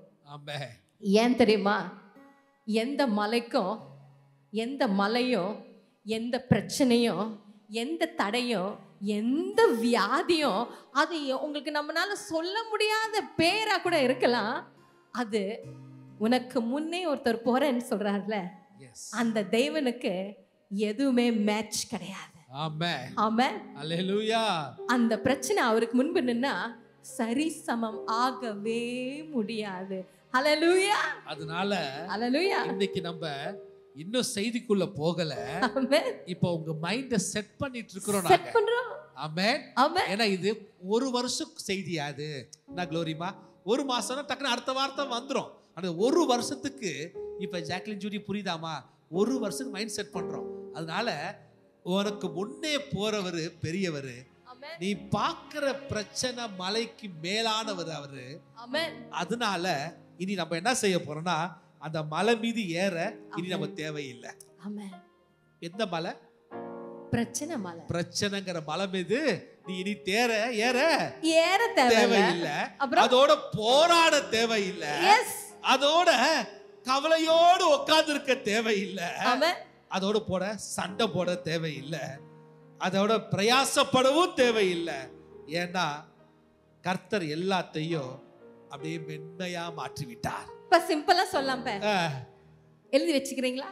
ஏன் தெரியுமா? எந்த மலைக்கும், எந்த மலையும், எந்த பிரச்சனையும், எந்த தடையும், எந்த வியாதியும், அது உங்களுக்கு நம்மளால சொல்ல முடியாத பேரா கூட இருக்கலாம். அது உனக்கு முன்னே ஒருத்தர் போறேன்னு சொல்றாருல, அந்த தேவனுக்கு எதுவுமே மேட்ச் கிடையாது. ஆமென். ஆமென். ஹல்லேலூயா. அந்த பிரச்சனை அவருக்கு முன்பு நின்னா சரி சமம் ஆகவே முடியாது. ஹல்லேலூயா. அதனால ஹல்லேலூயா, இன்னைக்கு நம்ம இன்னும் செய்திக்குள்ள போகல. ஆமென். இப்போ உங்க மைண்ட செட் பண்ணிட்டு இருக்கோம் நாங்க. செட் பண்றோம். ஆமென். ஆமென். ஏன்னா இது ஒரு வருஷம் செய்தியாது. நான் க்ளோரிமா ஒரு மாசம்னா டக்குனு அடுத்த வார்த்தை வந்துரும். ஆனா ஒரு வருஷத்துக்கு இப்ப ஜாக்லின் ஜூடி புரியுதாமா? ஒரு வருஷத்துக்கு மைண்ட் செட் பண்றோம். அதனால உனக்கு முன்னே போறவரு பெரியவரு. நீ பாக்குற பிரச்சனை மலைக்கு மேலானவர் அவரு. அதனால இனி நம்ம என்ன செய்ய போறோம்னா, அந்த மலை மீது ஏற இனி நம்ம தேவையில்லை. எந்த மலை? பிரச்சனை மலை. பிரச்சனைங்கிற மலை மீது நீ இனி ஏற தேவையில்லை. அதோட போராட தேவையில்லை. அதோட கவலையோடு உட்கார்ந்து இருக்க தேவையில்லை. அதோட சண்டை போட தேவையில்லை. அதோட பிரயாசப்படவும் தேவையில்லை. ஏன்னா கர்த்தர் எல்லாத்தையும் அப்படியே மென்மையா மாற்றி விட்டார். இப்ப சிம்பிளா சொல்லலாம். எழுதி வச்சுக்கிறீங்களா?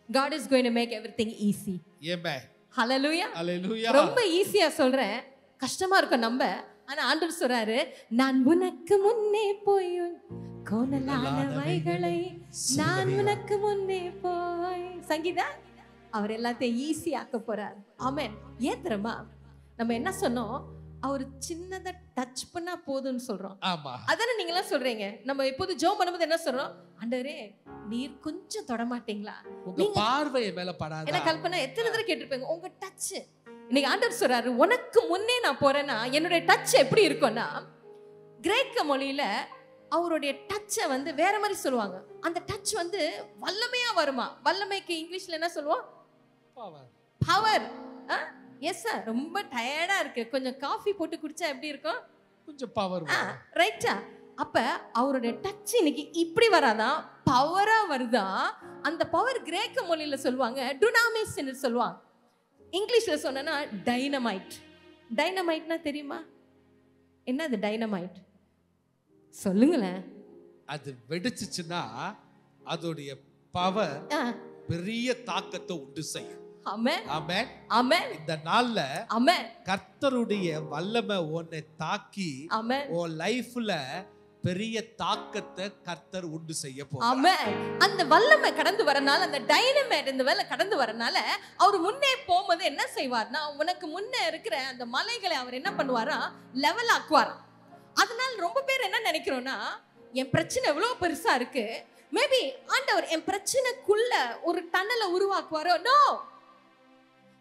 God is going to make everything easy. Amen. Hallelujah. Hallelujah. ரொம்ப ஈஸியா சொல்றேன், கஷ்டமா இருக்கும் நம்ப. ஆனா ஆண்டவர் சொல்றாரு, நான் உனக்கு முன்னே போய் கோணலான வழிகளை நான் உனக்கு முன்னே போய். சங்கீதா, அவர் எல்லாத்தையும் ஈஸியாக்க போறார். ஆமென். ஏன் தெரியுமா? நம்ம என்ன சொன்னோம்? அவர் சின்னதா டச் பண்ணா போதும்னு சொல்றோம். ஆமா, அதானே நீங்க எல்லாம் சொல்றீங்க. நம்ம இப்போது ஜெபம் பண்ணும்போது என்ன சொல்றோம்? ஆண்டவரே, நீர் கொஞ்சம் தொட மாட்டீங்களா? உங்க பார்வை மேல படாதா? என்ன கல்பனா எத்தனை தடவை கேட்டிருப்பீங்க, உங்க டச். இன்னைக்கு ஆண்டவர் சொல்றாரு, உனக்கு முன்னே நான் போறேன்னா என்னுடைய டச் எப்படி இருக்கும்னா, கிரேக்க மொழியில அவருடைய டச்சை வந்து வேற மாதிரி சொல்லுவாங்க. அந்த டச் வந்து வல்லமையா வருமா. வல்லமைக்கு இங்கிலீஷ்ல என்ன சொல்லுவோம்? பவர். பவர். எஸ் சார், ரொம்ப டயர்டா இருக்கு, கொஞ்சம் காஃபி போட்டு குடிச்சா எப்படி இருக்கும்? கொஞ்சம் பவர். ரைட்டா? அப்ப அவருடைய டச் இன்னைக்கு இப்படி வராதான், பவரா வருதா. அந்த பவர் கிரேக்க மொழியில சொல்லுவாங்க டுனாமிஸ் என்று சொல்லுவாங்க. இங்கிலீஷ்ல சொன்னா டைனமைட். டைனமைட்னா தெரியுமா? என்ன அது டைனமைட்? சொல்லுங்களேன். அது வெடிச்சுச்சுன்னா அதோடைய பவர் பெரிய தாக்கத்தை உண்டு செய்யும். ஆமென். ஆமென். ஆமென். இந்த நாள்ல ஆமென், கர்த்தருடைய வல்லமை உன்னை தாக்கி ஆமென், உன் லைஃப்ல பெரிய தாக்கத்தை கர்த்தர் உண்டு செய்ய போறார். ஆமென். அந்த வல்லமை கடந்து வரனால, அந்த டைனமைட் இந்த வேளை கடந்து வரனால, அவர் முன்னே போகும்போது என்ன செய்வார்னா, உனக்கு முன்னே இருக்கிற அந்த மலைகளை அவர் என்ன பண்ணுவாரா, லெவல் ஆக்குவார். அதனால ரொம்ப பேர் என்ன நினைக்கிறோம்னா, என் பிரச்சனை எவ்வளவு பெருசா இருக்கு, மேபி ஆண்டவர் என் பிரச்சனைக்குள்ள ஒரு டனலை உருவாக்குவாரோ. நோ,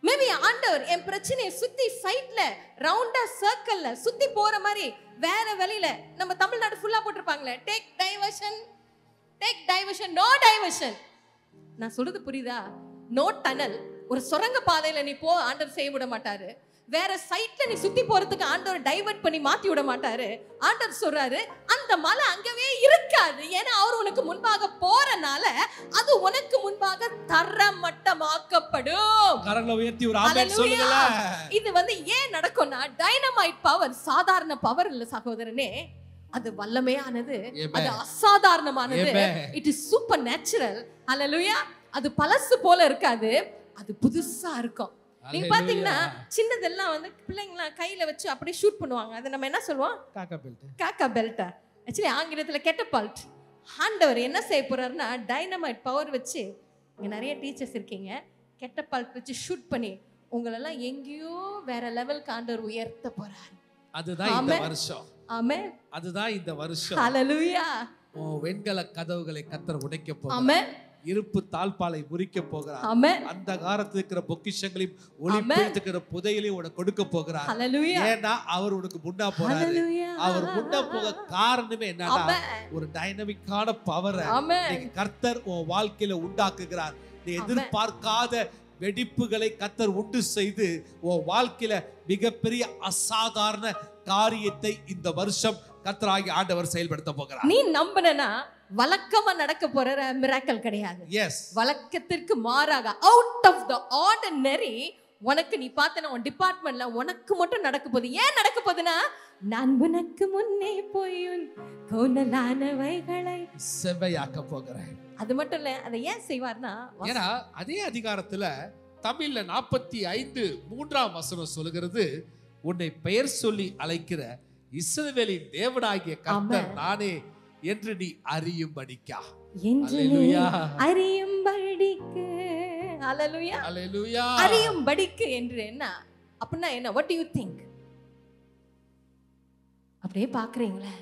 மேபி ஆண்டவர் என் பிரச்சனையை சுத்தி சைட்ல ரவுண்டா சர்க்கிள்ல சுத்தி போற மாதிரி வேற வழியில, நம்ம தமிழ்நாடு ஃபுல்லா போட்டிருப்பாங்களே, take diversion, take diversion, no diversion. நான் சொல்றது புரியுதா? No tunnel. ஒரு சுரங்க பாதையில நீ போ, ஆண்டவர் செய்ய விட மாட்டாரு. வேற சைட்ல நீ சுத்தி போறதுக்கு ஆண்டவர் டைவர்ட் பண்ணி மாத்தி விட மாட்டாரு. ஆண்டவர் சொல்றாரு, அந்த மலை அங்கவே இருக்காது. ஏன்னா அவர் உனக்கு முன்பாக போறனால அது உனக்கு முன்பாக தரமட்டமாக்கப்படும். கரங்களை உயர்த்தி ஒரு ஆமென் சொல்லுங்க. இது ஏன் நடக்கும்னா, டைனமைட் பவர் சாதாரண பவர் இல்ல சகோதரனே. அது வல்லமையானது, அது அசாதாரணமானது. It is supernatural. Hallelujah. அது பழசு போல இருக்காது, அது புதுசா இருக்கும். நீங்க பாத்தீங்கன்னா சின்னதெல்லாம் பிள்ளைங்களாம் கையில வச்சு அப்படியே ஷூட் பண்ணுவாங்க. அதை நம்ம என்ன சொல்லுவோம்? காக்கா பெல்ட். காக்கா பெல்ட் ஆக்சுவலி ஆங்கிலத்துல கேட்டபால்ட். ஆண்டவர் என்ன செய்ய போறாருன்னா, டைனமைட் பவர் வச்சு, இங்க நிறைய டீச்சர்ஸ் இருக்கீங்க, கேட்டபால்ட் வச்சு ஷூட் பண்ணி உங்களெல்லாம் எங்கேயோ வேற லெவலுக்கு ஆண்டவர் உயர்த்த போறாரு. அதுதான் இந்த வருஷம். ஆமென். அதுதான் இந்த வருஷம். ஹல்லேலூயா. வெண்கல கதவுகளை கர்த்தர் உடைக்க போகிறார். ஆமென். இருப்பு தாழ்பாலை முறிக்க போகிறார். ஆமென். அந்த காலத்துல இருக்கிற பொக்கிஷங்களையும் ஒளிப்பிடித்துக்கிற புதையலையும் உனக்கு கொடுக்க போகிறார். ஹல்லேலூயா. ஏன்னா அவர் உனக்கு முன்னா போறாரு. அவர் முன்னா போக காரணமே என்னன்னா, ஒரு டைனமிக்கான பவரை கர்த்தர் உன் வாழ்க்கையில உண்டாக்குகிறார். நீ எதிர்பார்க்காத வெடிப்புகளை கர்த்தர் உண்டு செய்து உன் வாழ்க்கையில மிகப்பெரிய அசாதாரண காரியத்தை இந்த வருஷம் கர்த்தராகி ஆண்டவர் செயல்படுத்த போகிறார். நீ நம்பினா வழக்கமா நடக்க போற மிராக்கல் கிடையாது. எஸ், வழக்கத்திற்கு மாறாக அவுட் ஆஃப் தி ஆர்டினரி உனக்கு நீ பார்த்தன உன் டிபார்ட்மெண்ட்ல உனக்கு மட்டும் நடக்க போகுது. ஏன் நடக்க போகுதுன்னா, நான் உனக்கு முன்னே போய் கோணலானவைகளை செவ்வையாக்க போகிறேன். அது மட்டும் இல்ல, அதை ஏன் செய்வார்னா, ஏன்னா அதே அதிகாரத்துல தமிழ்ல 45:3 சொல்லுகிறது, உன்னை பெயர் சொல்லி அழைக்கிற இஸ்ரவேலின் தேவனாகிய கர்த்தர் நானே என்று நீ அறியும்படிக்கா. ஹல்லேலூயா. அறியும்படிக்கு. ஹல்லேலூயா. ஹல்லேலூயா. அறியும்படிக்கு என்று என்ன அப்படினா என்ன? what do you think? அப்படியே பாக்குறீங்களா?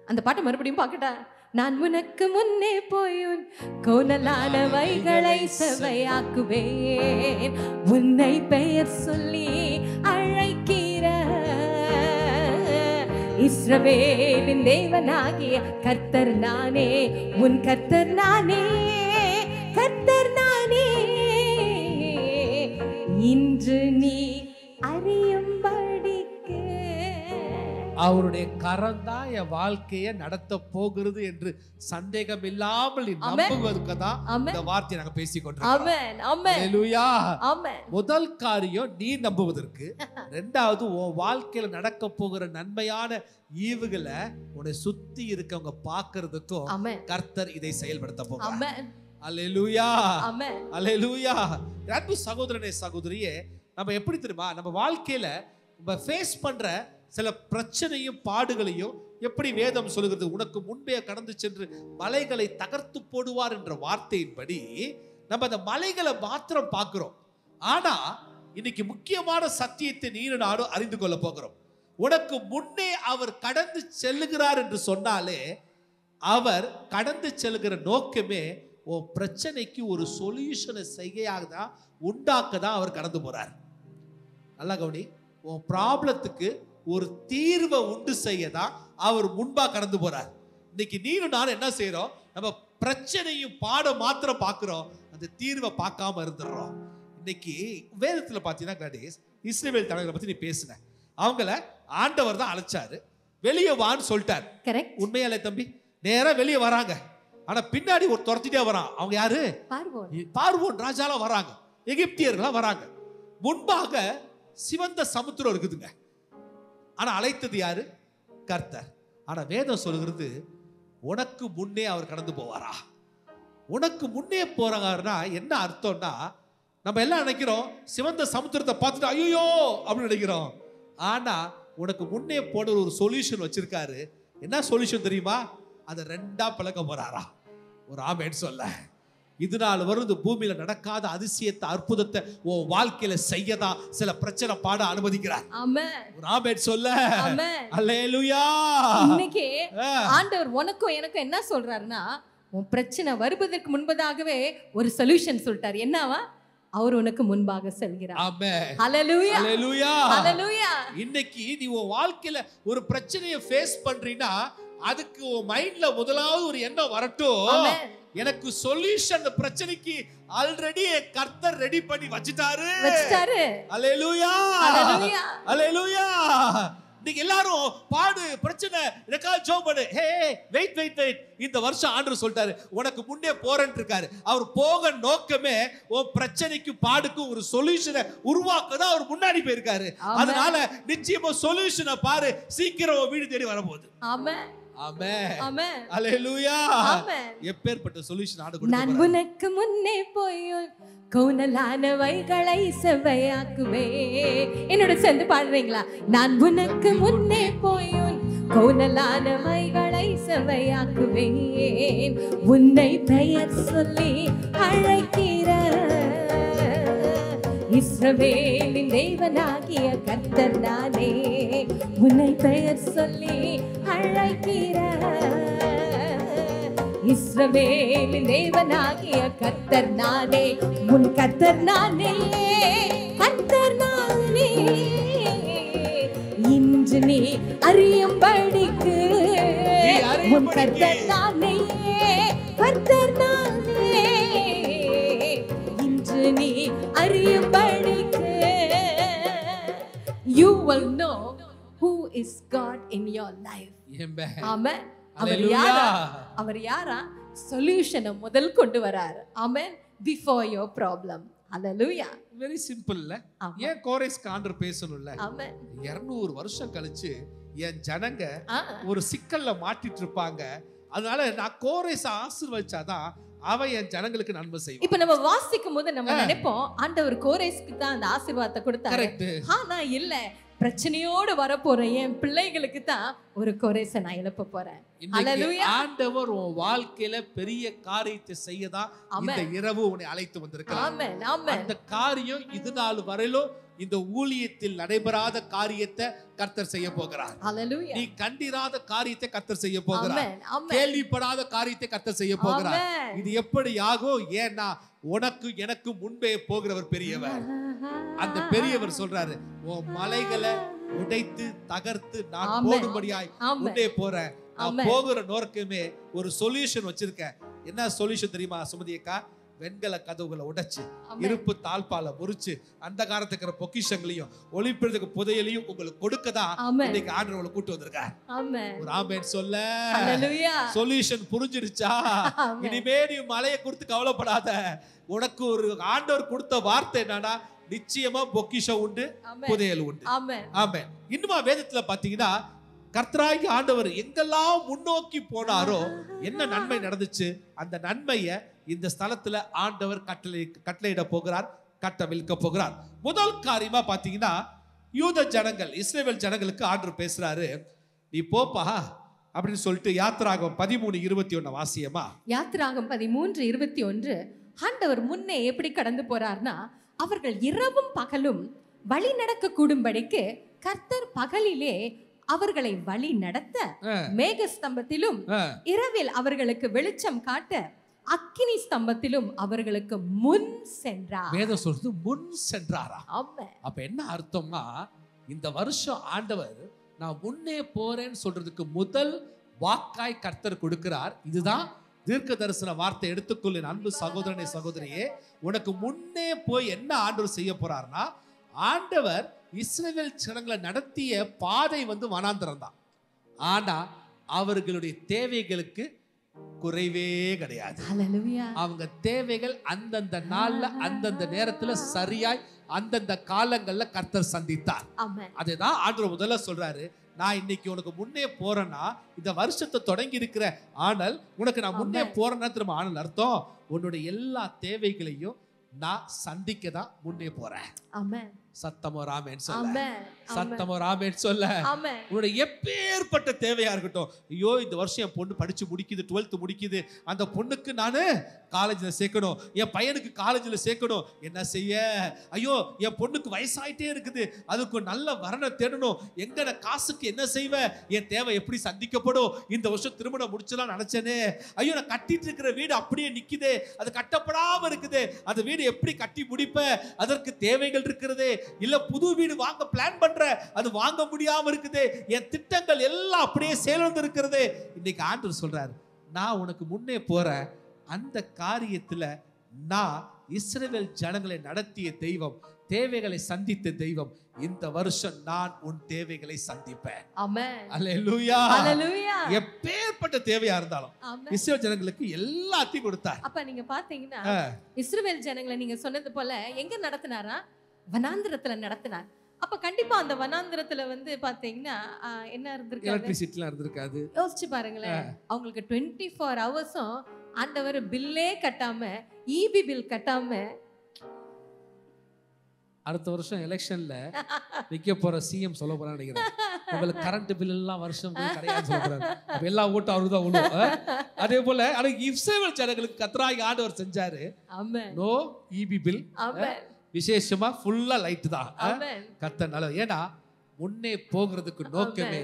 அந்த பாட்டு மறுபடியும் பாக்கட்டா? நான் உனக்கு முன்னே போய் கோணலானவைகளை செவ்வையாக்குவேன், உன்னை பெயர் சொல்லி அழைக்கிற இஸ்ரவேலின் தேவனாகிய கர்த்தர் நானே, உன் கர்த்தர் நானே, கர்த்தர் நானே, இன்று நீ அறியும்படிக்கு. அவருடைய கரம் தான் என் வாழ்க்கையை நடத்த போகிறது என்று சந்தேகம் இல்லாமல் நீ நம்புவதற்கு தான் இந்த வார்த்தையை நாங்க பேசிக் கொண்டிருக்கிறோம். ஹல்லேலூயா. முதல் காரியம் நீ நம்புவதற்கு, இரண்டாவது உன் வாழ்க்கையில நடக்க போகிற நன்மையான ஈவுகளை உன்னை சுத்தி இருக்கவங்க பார்க்கிறதுக்கும் கர்த்தர் இதை செயல்படுத்த போகிறார். ஹல்லேலூயா. ஹல்லேலூயா. அன்பு சகோதரனே சகோதரியே, நம்ம எப்படி தெரியுமா, நம்ம வாழ்க்கையில நம்ம ஃபேஸ் பண்ற சில பிரச்சனையும் பாடுகளையும் எப்படி வேதம் சொல்லுகிறது, உனக்கு முன்பே கடந்து சென்று மலைகளை தகர்த்து போடுவார் என்ற வார்த்தையின்படி நம்ம அந்த மலைகளை மாத்திரம் பார்க்கிறோம். ஆனா இன்னைக்கு முக்கியமான சத்தியத்தை நீரும் நானும் அறிந்து கொள்ள போகிறோம். உனக்கு முன்னே அவர் கடந்து செல்லுகிறார் என்று சொன்னாலே, அவர் கடந்து செல்லுகிற நோக்கமே உன் பிரச்சனைக்கு ஒரு சொல்யூஷனை செய்யாக தான், உண்டாக்க தான் அவர் கடந்து போறார். நல்லா கவனி, உன் ப்ராப்ளத்துக்கு ஒரு தீர்வை உண்டு செய்ய தான் அவர் முன்பா கடந்து போறார். இன்னைக்கு நீரும் நானும் என்ன செய்யறோம், நம்ம பிரச்சனையும் பாட மாத்திரம் பார்க்கிறோம், அந்த தீர்வை பார்க்காம இருந்துடுறோம். இன்னைக்கு வேதத்துல பாத்தீங்கன்னா கிளாடிஸ், இஸ்ரவேல் தலைவர்களை பத்தி நீ பேசுன, அவங்கள ஆண்டவர் தான் அழைச்சாரு, வெளியே வான்னு சொல்லிட்டார். உண்மையாலே தம்பி, நேரா வெளியே வராங்க. ஆனா பின்னாடி ஒரு துரத்திட்டே வரான். அவங்க யாரு? பார்வோன் ராஜாலாம் வராங்க, எகிப்தியர்களா வராங்க. முன்பாக சிவந்த சமுத்திரம் இருக்குதுங்க. ஆனா அழைத்தது யாரு? கர்த்தர். ஆனா வேதம் சொல்லுகிறது, உனக்கு முன்னே அவர் கடந்து போவாரா? உனக்கு முன்னே போறாருன்னா என்ன அர்த்தம்னா, நம்ம எல்லாம் நினைக்கிறோம் சிவந்த சமுத்திரத்தை பார்த்துட்டு ஐயோ அப்படின்னு நினைக்கிறோம். ஆனா உனக்கு முன்னே போன ஒரு சொல்யூஷன் வச்சிருக்காரு. என்ன சொல்யூஷன் தெரியுமா? அதை ரெண்டா பிளக்க போறாரா? ஒரு ஆமென் சொல்ல. இது நாள் வரும் இந்த பூமியில நடக்காத அதிசயத்தை அற்புதத்தை உன் வாழ்க்கையில செய்யதான் சில பிரச்சனை பாட அனுமதிக்கிறார். ஆமென். ஒரு ஆமென் சொல்ல. ஆமென். அல்லேலூயா. இன்னைக்கு ஆண்டவர் உனக்கும் எனக்கும் என்ன சொல்றாருன்னா, உன் பிரச்சனை வருவதற்கு முன்பதாகவே ஒரு சொல்யூஷன் சொல்லிட்டார். என்னவா? அவர் உனக்கு முன்பாக செல்கிறார். ஆமென். ஹalleluya. ஹalleluya. ஹalleluya. இன்னைக்கு நீ உன் வாழ்க்கையில ஒரு பிரச்சனையை ஃபேஸ் பண்றீனா அதுக்கு உன் மைண்ட்ல முதலாவது ஒரு எண்ணம் வரட்டும், எனக்கு சொல்யூஷன் அந்த பிரச்சனைக்கு ஆல்ரெடி கர்த்தர் ரெடி பண்ணி வச்சிட்டாரு. ஹalleluya. ஹalleluya. ஹalleluya. நீங்க எல்லாரும் பாடு பிரச்சனை எனக்கா ஜெபம் பண்ணு. ஹே வெயிட் வெயிட் வெயிட், இந்த வருஷம் ஆண்டவர் சொல்லிட்டாரு உனக்கு முன்னே போறேன்னு இருக்காரு. அவர் போக நோக்கமே உன் பிரச்சனைக்கு பாடுக்கும் ஒரு சொல்யூஷனை உருவாக்கதான் அவர் முன்னாடி போயிருக்காரு. அதனால நிச்சயமா சொல்யூஷனை பாரு, சீக்கிரம் வீடு தேடி வரப்போகுது. ஆமென். ஆமென். ஆமென். ஹalleluya. ஆமென். எப்பேர்ப்பட்ட சொல்யூஷன் ஆண்டவர் கொடுப்பார். நான் உனக்கு முன்னே போய் கோணலானவைகளை செவ்வையாக்குவே. என்னோட சேர்ந்து பாடுறீங்களா? நான் உனக்கு முன்னே போய் கோணலானவைகளை செவ்வையாக்குவேன். உன்னை பெயர் சொல்லி அழைக்கிற இஸ்ரவேலின் தேவனாகிய கர்த்தர் நானே. உன்னை பெயர் சொல்லி அழைக்கிற இஸ்ரவேலின் தேவனாகிய கர்த்தர் நானே. உன் கர்த்தர் நானே, கர்த்தர் நானே. இன்று நீ அறியும்படிக்கு உன் கர்த்தர் நானே, கர்த்தர் நானே. இன்று நீ அறியும்படிக்கு you will know who is God in your life. ஆமென். அவர் யாரா? சொல்யூஷனை முதல் கொண்டு வரார். ஆமென். before your problem. Hallelujah. Very simple இல்ல? ஏன் கோரேஸ்க்கு ஆண்டவர் பேசணும்ல? ஆமென். 200 வருஷம் கழிச்சு என் ஜனங்க ஒரு சிக்கல்ல மாட்டிட்டு இருப்பாங்க. அதனால நான் கோரேஸ ஆசீர்வதிச்சாதான் அவன் என் ஜனங்களுக்கு நன்மை செய்வான். இப்ப நம்ம வாசிக்கும் போது நம்ம நினைப்போம் ஆண்டவர் கோரேஸ்க்கு தான் அந்த ஆசீர்வாதத்தை கொடுத்தாரு. ஆனா இல்ல, பிரச்சனையோடு வரப்போற என் பிள்ளைகளுக்கு தான் ஒரு கோரேஸை நான் எழுப்ப போறேன். ஆண்டவர் உன் வாழ்க்கையில பெரிய காரியத்தை செய்யதான் இந்த இரவு உன்னை அழைத்து வந்திருக்கிறார். அந்த காரியம் இது நாள் வரையிலும் இந்த ஊழியத்தில் நடைபெறாத காரியத்தை கர்த்தர் செய்ய போகிறார். நீ கண்டிராத காரியத்தை கர்த்தர் செய்ய போகிறார். கேள்விப்படாத காரியத்தை கர்த்தர் செய்ய போகிறார். இது எப்படி ஆகும்? ஏன்னா உனக்கு எனக்கு முன்பே போகிறவர் பெரியவர். அந்த பெரியவர் சொல்றாரு, உன் மலைகளை உடைத்து தகர்த்து நான் போடும்படியாய் முன்னே போறேன். நான் போகிற நோக்கமே ஒரு சொல்யூஷன் வச்சிருக்கேன். என்ன சொல்யூஷன் தெரியுமா சுமதி அக்கா? வெண்கல கதவுகளை உடைச்சு இருப்பு தாழ்பால முறிச்சு அந்த காலத்துக்கு பொக்கிஷங்களையும் ஒளிப்பெழுதுக்கு புதையலையும் உங்களுக்கு கொடுக்கதான் இன்னைக்கு ஆண்டவர் உங்களை கூட்டு வந்திருக்கார். ஒரு ஆமென் சொல்ல. சொல்யூஷன் புரிஞ்சிருச்சா? இனிமே நீ மலையை குறித்து கவலைப்படாத. உனக்கு ஒரு ஆண்டவர் கொடுத்த வார்த்தை என்னன்னா, நிச்சயமா பொக்கிஷம் உண்டு, புதையல் உண்டு. ஆமென். இன்னுமா வேதத்துல பாத்தீங்கன்னா கர்த்தராகி ஆண்டவர் எங்கெல்லாம் முன்னோக்கி போனாரோ என்ன நன்மை நடந்துச்சு, அந்த நன்மையை இந்த ஸ்தலத்துல ஆண்டவர் கட்டளையிட போகிறார், கட்டவிழ்க்க போகிறார். முதல் காரியமா பாத்தீங்கன்னா யூத ஜனங்கள், இஸ்ரவேல் ஜனங்களுக்கு ஆண்டவர் பேசுறாரு, நீ போப்பா அப்படின்னு சொல்லிட்டு யாத்திராகம் 13:21 வாசியமா? யாத்திராகம் 13:21 ஆண்டவர் முன்னே எப்படி கடந்து போறார்னா, அவர்கள் இரவும் பகலும் வழி நடக்க கூடும்படிக்கு கர்த்தர் பகலிலே அவர்களை வழி நடத்த மேக ஸ்தம்பத்திலும் இரவில் அவர்களுக்கு வெளிச்சம் காட்ட அக்கினி ஸ்தம்பத்திலும் அவர்களுக்கு முன் சென்றார். வேதம் சொல்றது முன் சென்றாரா? அப்ப என்ன அர்த்தம்னா, இந்த வருஷம் ஆண்டவர் நான் முன்னே போறேன்னு சொல்றதுக்கு முதல் வாக்காய் கர்த்தர் கொடுக்கிறார். இதுதான் தீர்க்க தரிசன வார்த்தை. எடுத்துக்கொள்ள அன்பு சகோதரனே சகோதரியே, உனக்கு முன்னே போய் என்ன ஆண்டவர் செய்ய போறார்னா, ஆண்டவர் இஸ்ரவேல் ஜனங்களை நடத்திய பாதை வனாந்தரம் தான். ஆனா அவர்களுடைய தேவைகளுக்கு குறைவே கிடையாது. அவங்க தேவைகள் அந்தந்த நாள்ல அந்தந்த நேரத்துல சரியாய் அந்தந்த காலங்கள்ல கர்த்தர் சந்தித்தார். அதுதான் ஆண்டவர் முதல்ல சொல்றாரு, நான் இன்னைக்கு உனக்கு முன்னே போறேன்னா இந்த வருஷத்தை தொடங்கி இருக்கிற ஆனால் உனக்கு நான் முன்னே போறேன்னா திரும்ப ஆனால் அர்த்தம் உன்னுடைய எல்லா தேவைகளையும் நான் சந்திக்க தான் முன்னே போறேன். சத்தமோ ராமேன் சொல்ல, சத்தமோ ராமேன் சொல்ல. உன்னுடைய எப்பேற்பட்ட தேவையா இருக்கட்டும், ஐயோ இந்த வருஷம் என் பொண்ணு படிச்சு முடிக்குது, 12th முடிக்குது, அந்த பொண்ணுக்கு நானு காலேஜில் சேர்க்கணும், என் பையனுக்கு காலேஜில் சேர்க்கணும், என்ன செய்ய? ஐயோ என் பொண்ணுக்கு வயசாயிட்டே இருக்குது, அதுக்கு நல்ல வரனை தேடணும், எங்கட காசுக்கு என்ன செய்வேன், என் தேவை எப்படி சந்திக்கப்படும், இந்த வருஷம் திருமணம் முடிச்சலாம் நினைச்சேனே, ஐயோ நான் கட்டிட்டு இருக்கிற வீடு அப்படியே நிக்குதே, அது கட்டப்படாம இருக்குது, அந்த வீடு எப்படி கட்டி முடிப்ப, அதற்கு தேவைகள் இருக்கிறதே, இல்ல புது வீடு வாங்க பிளான் பண்ற, அது வாங்க முடியாம இருக்குது, என் திட்டங்கள் எல்லாம் அப்படியே செயலிழந்து இருக்கிறது. இன்னைக்கு ஆண்டவர் சொல்றாரு, நான் உனக்கு முன்னே போறேன், அந்த காரியத்துல நான் இஸ்ரவேல் ஜனங்களை நடத்திய தெய்வம், தேவைகளை சந்தித்த தெய்வம், இந்த வருஷம் நான் உன் தேவைகளை சந்திப்பேன். ஆமென். அல்லேலூயா. அல்லேலூயா. எப்பேற்பட்ட தேவையா இருந்தாலும் இஸ்ரவேல் ஜனங்களுக்கு எல்லாத்தையும் கொடுத்தார். அப்ப நீங்க பாத்தீங்கன்னா இஸ்ரவேல் ஜனங்களை நீங்க சொன்னது போல எங்க நடத்தினாரா? வனாந்திரத்துல நடத்தினார். அப்ப கண்டிப்பா அந்த வனாந்திரத்துல வந்து பாத்தீங்கன்னா என்ன இருந்திருக்காது? எலக்ட்ரிசிட்டிலாம் இருந்திருக்காது. யோசிச்சு பாருங்களேன், அவங்களுக்கு 24 ஹவர்ஸும் ஆண்டவர் பில்லே கட்டாம, ஈபி பில் கட்டாம, அடுத்த வருஷம் எலெக்ஷன்ல நிக்க போற சிஎம் சொல்ல போறான்னு நினைக்கிறேன், உங்களுக்கு கரண்ட் பில் எல்லாம் வருஷம் கிடையாது சொல்ல போறாரு, அப்ப எல்லா ஓட்டும் அவரு தான் விழும். அதே போல இஸ்ரவேல் ஜனங்களுக்கு கர்த்தராகிய ஆண்டவர் செஞ்சாரு. ஆமென். No EB bill. ஆமென். விசேஷமா ஃபுல்லா லைட் தான். கர்த்தர் நல்ல, ஏன்னா முன்னே போகிறதுக்கு நோக்கமே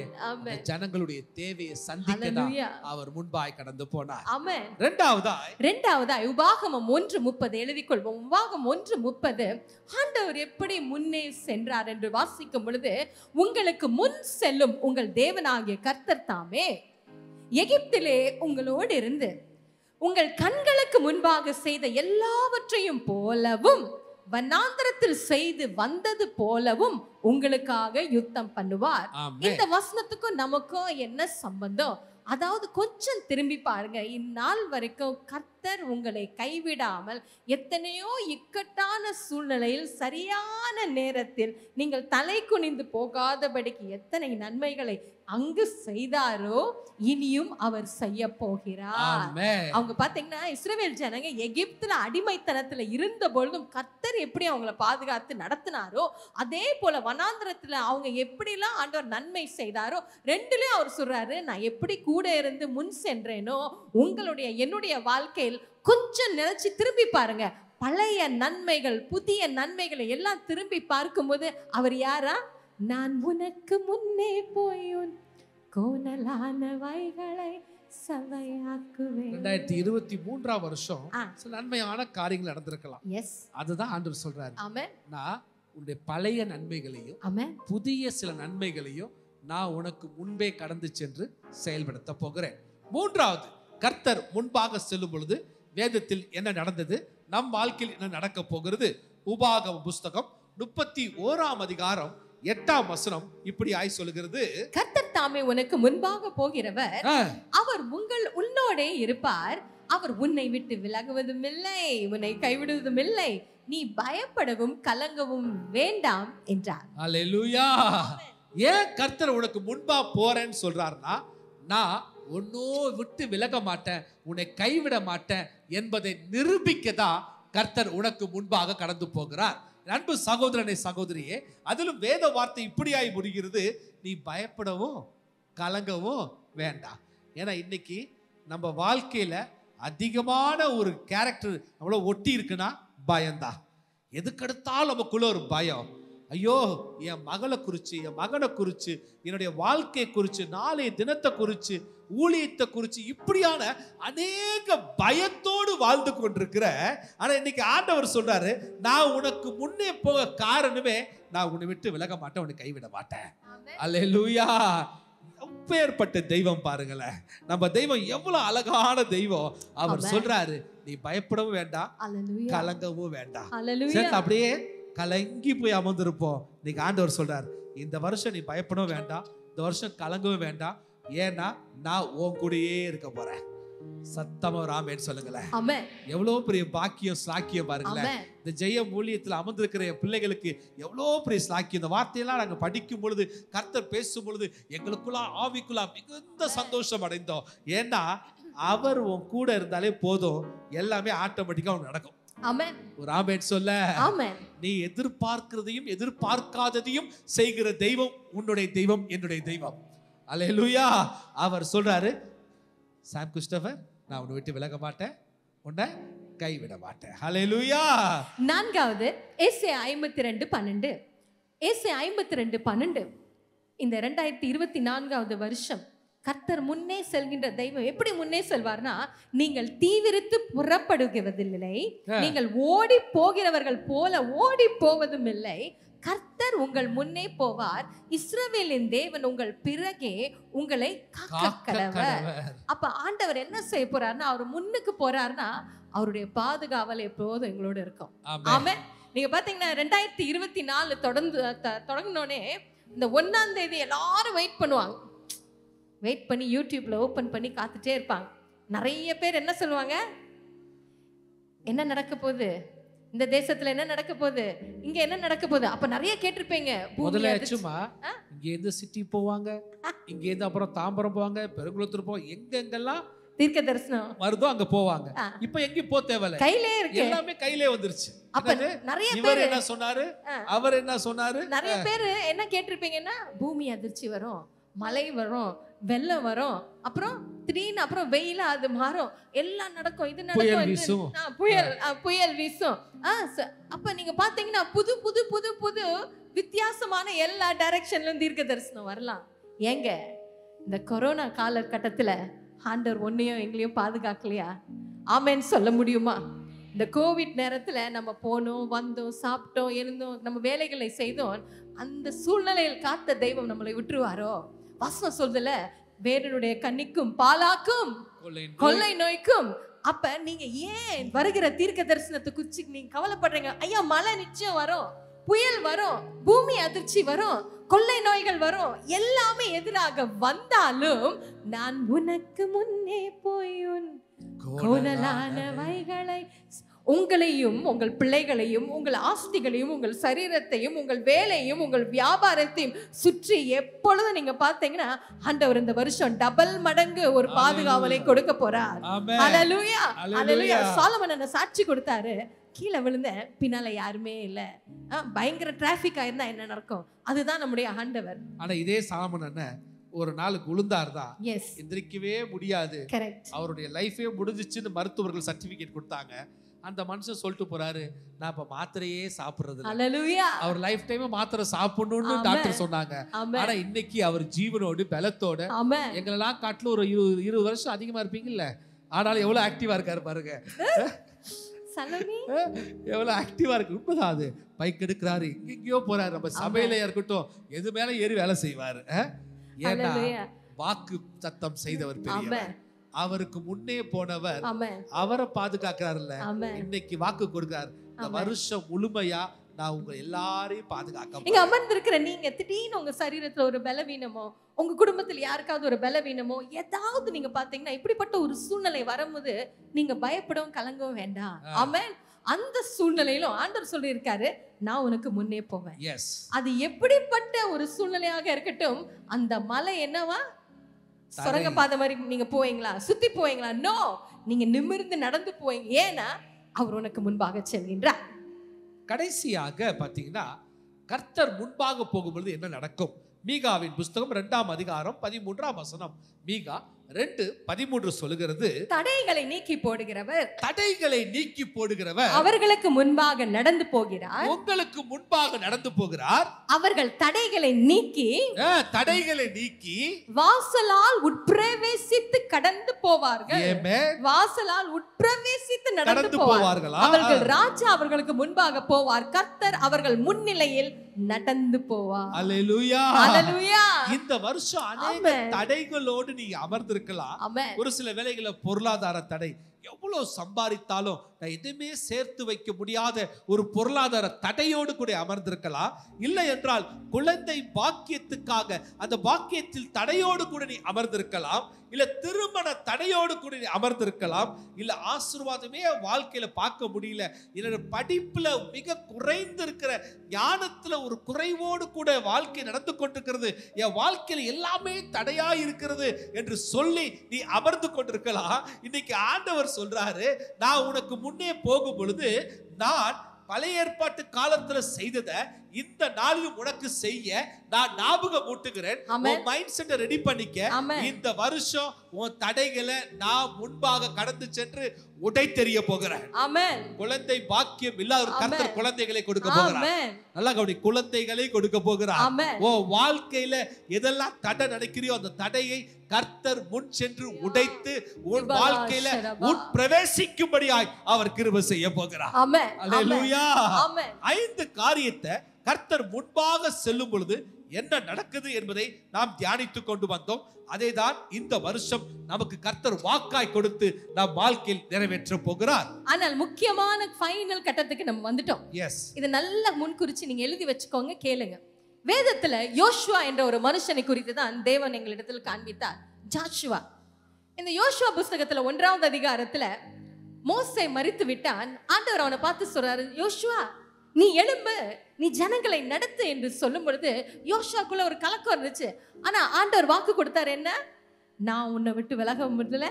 ஜனங்களுடைய தேவையை சந்திக்க அவர் முன்பாய் கடந்து போனார். இரண்டாவதாய் உபாகமம் 1:30 எழுதிக்கொள்வோம். உபாகமம் 1:30 ஆண்டவர் எப்படி முன்னே சென்றார் என்று வாசிக்கும் பொழுது, உங்களுக்கு முன் செல்லும் உங்கள் தேவனாகிய கர்த்தர் தாமே எகிப்திலே உங்களோடு இருந்து உங்கள் கண்களுக்கு முன்பாக செய்த எல்லாவற்றையும் போலவும் வனாந்திரத்தில் செய்து வந்தது போலவும் உங்களுக்காக யுத்தம் பண்ணுவார். இந்த வசனத்துக்கும் நமக்கும் என்ன சம்பந்தம்? அதாவது கொஞ்சம் திரும்பி பாருங்க, இந்நாள் வரைக்கும் கர்த்தர் உங்களை கைவிடாமல் எத்தனையோ இக்கட்டான சூழ்நிலையில் சரியான நேரத்தில் நீங்கள் தலை குனிந்து போகாதபடிக்கு எத்தனை நன்மைகளை அங்கு செய்தாரோ இனியும் அவர் செய்ய போகிறார். அவங்க பாத்தீங்கன்னா இஸ்ரவேல் ஜனங்க எகிப்துல அடிமைத்தனத்துல இருந்த பொழுதும் கர்த்தர் எப்படி அவங்கள பாதுகாத்து நடத்தினாரோ, அதே போல வனாந்திரத்துல அவங்க எப்படிலாம் ஆண்டவர் நன்மை செய்தாரோ, ரெண்டுலயும் அவர் சொல்றாரு, நான் எப்படி கூட இருந்து முன் சென்றேனோ உங்களுடைய என்னுடைய வாழ்க்கையில் கொஞ்சம் நினைச்சு திரும்பி பாருங்க. பழைய நன்மைகள் புதிய நன்மைகளை எல்லாம் திரும்பி பார்க்கும்போது அவர் யாரா? நான் உனக்கு முன்னே போய் கோணலான வைகளை சவையாக்குவேன். 2023 வருஷம் சில நன்மையான காரியங்கள் நடந்திருக்கலாம். அதுதான் ஆண்டவர் சொல்றாரு, நான் உன்னுடைய பழைய நன்மைகளையும் புதிய சில நன்மைகளையும் நான் உனக்கு முன்பே கடந்து சென்று செயல்படுத்த போகிறேன். மூன்றாவது, கர்த்தர் முன்பாக செல்லும் பொழுது வேதத்தில் என்ன நடந்தது, நம் வாழ்க்கையில் என்ன நடக்க போகிறது? உபாகம புஸ்தகம் 31ஆம் அதிகாரம் 8ஆம் வசனம் இப்படி ஆய் சொல்லுகிறது, கர்த்தர் தாமே உனக்கு முன்பாக போகிறவர், அவர் உன்னோடே இருப்பார், அவர் உன்னை விட்டு விலகுவதும் இல்லை, உன்னை கைவிடுவதும் இல்லை, நீ பயப்படவும் கலங்கவும் வேண்டாம் என்றார். அல்லேலூயா. ஏன் கர்த்தர் உனக்கு முன்பா போறேன்னு சொல்றாருன்னா, நான் ஒன்னோ விட்டு விலக மாட்டேன், உன்னை கைவிட மாட்டேன் என்பதை நிரூபிக்க தான் கர்த்தர் உனக்கு முன்பாக கடந்து போகிறார். அன்பு சகோதரனே சகோதரியே, அதிலும் வேத வார்த்தை இப்படியாய் முடிகிறது, நீ பயப்படவும் கலங்கவும் வேண்டாம். ஏன்னா இன்னைக்கு நம்ம வாழ்க்கையில அதிகமான ஒரு கேரக்டர் நம்மள ஒட்டி இருக்குன்னா பயம்தான். எதுக்கெடுத்தாலும் நமக்குள்ள ஒரு பயம். ஐயோ என் மகளை குறிச்சு, என் மகனை குறிச்சு, என்னுடைய வாழ்க்கையை குறிச்சு, நாளைய தினத்தை குறிச்சு, ஊழியத்தை குறிச்சு, இப்படியான அநேக பயத்தோடு வாழ்ந்து கொண்டிருக்கிற, ஆனா இன்னைக்கு ஆண்டவர் சொல்றாரு, நான் உனக்கு முன்னே போக காரணமே நான் உன்னை விட்டு விலக மாட்டேன், உன்னை கைவிட மாட்டேன். அல்லேலூயா. எப்பேற்பட்ட தெய்வம் பாருங்களேன், நம்ம தெய்வம் எவ்வளவு அழகான தெய்வம். அவர் சொல்றாரு, நீ பயப்படவும் வேண்டாம், கலங்கவும் வேண்டாம். அப்படியே கலங்கி போய் அமர்ந்திருப்போம். இன்னைக்கு ஆண்டவர் சொல்றார், இந்த வருஷம் நீ பயப்படவும் வேண்டாம், இந்த வருஷம் கலங்கவும் வேண்டாம், ஏன்னா நான் உன் கூடயே இருக்க போறேன். சத்தமா ராமேன்னு சொல்லுங்களேன். எவ்வளவு பெரிய பாக்கியம் சாக்கியம் பாருங்களேன். இந்த ஜெய ஊழியத்தில் அமர்ந்திருக்கிற பிள்ளைகளுக்கு எவ்வளவு பெரிய சாக்கியம். இந்த வார்த்தையெல்லாம் நாங்க படிக்கும் பொழுது, கர்த்தர் பேசும் பொழுது எங்களுக்குள்ள ஆவிக்குள்ள மிகுந்த சந்தோஷம் அடைந்தோம். ஏன்னா அவர் உன் கூட இருந்தாலே போதும், எல்லாமே ஆட்டோமேட்டிக்கா நடக்கும். ஆமென். ஒரு ஆமென் சொல்ல. ஆமென். நீ எதிர்பார்க்கிறதையும் எதிர்பார்க்காததையும் செய்கிற தெய்வம் உன்னுடைய தெய்வம், என்னுடைய தெய்வம். அல்லேலூயா. அவர் சொல்றாரு, சாம் கிறிஸ்டோபர், நான் உன்னை விட்டு விலக மாட்டேன், உன்னை கைவிட மாட்டேன். அல்லேலூயா. நான்காவது ஏசாயா 52:12. ஏசாயா 52:12. இந்த 2024வது வருஷம் கர்த்தர் முன்னே செல்கின்ற தெய்வம். எப்படி முன்னே செல்வார்னா, நீங்கள் தீவிரித்து புறப்படுவதில்லை, நீங்கள் ஓடி போகிறவர்கள் போல ஓடி போவதும் இல்லை. கர்த்தர் உங்கள் முன்னே போவார், இஸ்ரவேலின் தேவன் உங்கள் பிறகே உங்களை காக்க கடவர். அப்ப ஆண்டவர் என்ன செய்ய போறாருன்னா, அவர் முன்னுக்கு போறாருன்னா அவருடைய பாதுகாவல் எப்போதும் எங்களோட இருக்கும். ஆமென். நீங்க பாத்தீங்கன்னா 2024 தொடங்கினோடனே இந்த 1ஆம் தேதி எல்லாரும் வெயிட் பண்ணுவாங்க. வெயிட் பண்ணி யூடியூப்ல ஓபன் பண்ணி காத்துட்டே இருப்பாங்க. நிறைய பேர் என்ன சொல்லுவாங்க, என்ன நடக்க போகுது, இந்த தேசத்துல என்ன நடக்க போகுது, இங்க என்ன நடக்க போகுது. அப்ப நிறைய கேட்டிருப்பீங்க. முதல்ல சும்மா இங்க இருந்து சிட்டி போவாங்க, இங்க இருந்து அப்புறம் தாம்பரம் போவாங்க, பெருங்குளத்தூர் போவாங்க, எங்கெங்கெல்லாம் தீர்க்க தரிசனம் வருதோ அங்க போவாங்க. இப்ப எங்கேயும் போ தேவையில்ல, கையிலே இருக்கு, எல்லாமே கையிலே வந்துருச்சு. அப்ப நிறைய பேர் என்ன சொன்னாரு, அவர் என்ன சொன்னாரு, நிறைய பேர் என்ன கேட்டிருப்பீங்கன்னா, பூமி அதிர்ச்சி வரும், மழை வரும், வெள்ளம் வரும், அப்புறம் திடீர்னு அப்புறம் வெயில அது மாறும், எல்லாம் நடக்கும், இது நடக்கும், புயல் வீசும். அப்ப நீங்க பாத்தீங்கன்னா புது புது புது புது வித்தியாசமான எல்லா டைரக்ஷன்லயும் தீர்க்க தரிசனம் வரலாம். ஏங்க இந்த கொரோனா காலகட்டத்துல ஆண்டவர் ஒன்னையும் எங்களையும் பாதுகாக்கலையா? ஆமென் சொல்ல முடியுமா? இந்த கோவிட் நேரத்துல நம்ம போனோம், வந்தோம், சாப்பிட்டோம், இருந்தோம், நம்ம வேலைகளை செய்தோம். அந்த சூழ்நிலையில் காத்த தெய்வம் நம்மளை விட்டுருவாரோ? வசனம் சொல்லுதுல, வேடனுடைய கண்ணிக்கும் பாலாக்கும் கொள்ளை நோய்க்கும். அப்ப நீங்க ஏன் வருகிற தீர்க்க தரிசனத்தை குறிச்சு நீங்க கவலைப்படுறீங்க? ஐயா, மழை நிச்சயம் வரும், புயல் வரும், பூமி அதிர்ச்சி வரும், கொள்ளை நோய்கள் வரும், எல்லாமே எதிராக வந்தாலும் நான் உனக்கு முன்னே போய் உன் கோணலானவைகளை, உங்களையும் உங்கள் பிள்ளைகளையும் உங்கள் ஆஸ்திகளையும் உங்கள் சரீரத்தையும் உங்கள் வேலையும் உங்கள் வியாபாரத்தையும் சுற்றி எப்பொழுதும் நீங்க பாத்தீங்கன்னா ஆண்டவர் இந்த வருஷம் டபுள் மடங்கு ஒரு பாதுகாவலை கொடுக்க போறார். ஹல்லேலூயா, ஹல்லேலூயா. சாலமன் என்ன சாட்சி கொடுத்தாரு, கீழே விழுந்த பின்னால யாருமே இல்ல, பயங்கர டிராபிக் ஆயிருந்தா என்ன நடக்கும், அதுதான் நம்முடைய ஆண்டவர். ஆனா இதே சாலமன் அண்ணன் ஒரு நாளுக்கு விழுந்தார்தான், எந்திரிக்கவே முடியாது, அவருடைய லைஃபே முடிஞ்சிச்சுன்னு மருத்துவர்கள் சர்டிபிகேட் கொடுத்தாங்க. அந்த மனுஷன் சொல்லிட்டு போறாரு, நான் இப்ப மாத்திரையே சாப்பிடுறது இல்ல. அவர் லைஃப் டைம் மாத்திரை சாப்பிடணும்னு டாக்டர் சொன்னாங்க. ஆனா இன்னைக்கு அவர் ஜீவனோடு பலத்தோட எங்களெல்லாம் காட்டுல ஒரு 20 வருஷம் அதிகமா இருப்பீங்கல்ல, ஆனாலும் எவ்வளவு ஆக்டிவா இருக்காரு பாருங்க, எவ்வளவு ஆக்டிவா இருக்கு. உண்மைதான், அது பைக் எடுக்கிறாரு, எங்கேயோ போறாரு, நம்ம சபையில இருக்கட்டும் எது மேல ஏறி வேலை செய்வாரு. ஏன்னா வாக்கு சத்தம் செய்தவர் பெரியவர், அவருக்கு முன்னே போனவர் அவரை பாதுகாக்கிறாருல்ல, இன்னைக்கு வாக்கு கொடுக்கிறார், இந்த வருஷம் முழுமையா நான் உங்க எல்லாரையும் பாதுகாக்க. இங்க அமர்ந்திருக்கிற நீங்க திடீர்னு உங்க சரீரத்துல ஒரு பலவீனமோ, உங்க குடும்பத்துல யாருக்காவது ஒரு பலவீனமோ ஏதாவது நீங்க பாத்தீங்கன்னா, இப்படிப்பட்ட ஒரு சூழ்நிலை வரும்போது நீங்க பயப்படவும் கலங்கவும் வேண்டாம். ஆமென். அந்த சூழ்நிலையிலும் ஆண்டவர் சொல்லி இருக்காரு, நான் உனக்கு முன்னே போவேன். அது எப்படிப்பட்ட ஒரு சூழ்நிலையாக இருக்கட்டும், அந்த மலை என்னவா சுரங்க பாதை மாதிரி நீங்க போவீங்களா, சுத்தி போவீங்களா? நோ, நீங்க நிமிர்ந்து நடந்து போவீங்க. ஏன்னா அவர் உனக்கு முன்பாக செல்கின்றார். கடைசியாக பாத்தீங்கன்னா, கர்த்தர் முன்பாக போகும்பொழுது என்ன நடக்கும்? மீகாவின் புஸ்தகம் 2ஆம் அதிகாரம் 13ஆம் வசனம். மீகா 2:13 சொல்லுகிறது, தடைகளை நீக்கி போடுகிறவர், தடைகளை நீக்கி போடுகிறவர் அவர்களுக்கு முன்பாக நடந்து போகிறார், உங்களுக்கு முன்பாக நடந்து போகிறார். அவர்கள் தடைகளை நீக்கி வாசலால் உட்பிரவேசித்து கடந்து போவார்கள். வாசலால் உட்பிரவேசித்து நடந்து போவார்கள். அவர்கள் ராஜா அவர்களுக்கு முன்பாக போவார், கர்த்தர் அவர்கள் முன்னிலையில் நடந்து போவார். அல்லேலூயா, அல்லேலூயா. இந்த வருஷம் அநேக தடைகளோடு நீங்க அமர்ந்திருக்கலாம். ஒரு சில வேளைகள பொருளாதார தடை, எவ்வளவு சம்பாதித்தாலும் நான் எதுவுமே சேர்த்து வைக்க முடியாத ஒரு பொருளாதார தடையோடு கூட அமர்ந்திருக்கலாம். இல்லை என்றால் குழந்தை பாக்கியத்துக்காக அந்த பாக்கியத்தில் தடையோடு கூட நீ அமர்ந்திருக்கலாம். இல்ல திருமண தடையோடு கூட நீ அமர்ந்திருக்கலாம். இல்ல ஆசீர்வாதமே வாழ்க்கையில பார்க்க முடியல, இல்ல படிப்புல மிக குறைந்து இருக்கிற, ஞானத்துல ஒரு குறைவோடு கூட வாழ்க்கை நடந்து கொண்டிருக்கிறது, என் வாழ்க்கையில எல்லாமே தடையா இருக்கிறது என்று சொல்லி நீ அமர்ந்து கொண்டிருக்கலாம். இன்னைக்கு ஆண்டவர் சொல்றாரு, நான் உனக்கு முன்னே போகும் பொழுது நான் பழைய ஏற்பாட்டு காலத்துல செய்ததை இந்த நாளிலும் உனக்கு செய்ய நான் ஞாபகம் ஊட்டுகிறேன். உன் மைண்ட் செட்டை ரெடி பண்ணிக்க. இந்த வருஷம் உன் தடைகளை நான் முன்பாக கடந்து சென்று உடை தெரிய போகிறேன். ஆமென். குழந்தை பாக்கியம் இல்லாத கர்த்தர் குழந்தைகளை கொடுக்க போகிறார். நல்லா கவனி, குழந்தைகளை கொடுக்க போகிறார். உன் வாழ்க்கையில எதெல்லாம் தடை நினைக்கிறியோ அந்த தடையை கர்த்தர் முன் சென்று உடைத்து உன் வாழ்க்கையில உன் பிரவேசிக்கும்படியாய் அவர் கிருபை செய்ய போகிறார். அல்லேலூயா. 5 காரியத்தை கர்த்தர் முன்பாக செல்லும் பொழுது என்ன நடக்குது என்பதை நாம் தியானித்துக் கொண்டு வந்தோம். அதேதான் இந்த வருஷம் நமக்கு கர்த்தர் வாக்காய் கொடுத்து நம் வாழ்க்கையில் நிறைவேற்ற போகிறார். ஆனால் முக்கியமான ஃபைனல் கட்டத்துக்கு நம்ம வந்துட்டோம். எஸ், இது நல்லா முன்குறிச்சு நீங்க எழுதி வச்சுக்கோங்க, கேளுங்க. வேதத்துல யோசுவா என்ற ஒரு மனுஷனை குறித்து தான் தேவன் எங்களிடத்தில் காண்பித்தார். ஜாஷுவா. இந்த யோசுவா புஸ்தகத்துல 1வது அதிகாரத்துல மோசே மரித்து விட்டான். ஆண்டவர் அவனை பார்த்து சொல்றாரு, யோசுவா நீ எழும்பு, நீ ஜனங்களை நடத்து என்று சொல்லும் பொழுது யோசுவாக்குள்ள ஒரு கலக்கம் இருந்துச்சு. ஆனா ஆண்டவர் வாக்கு கொடுத்தார், என்ன, நான் உன்னை விட்டு விலக முடியல,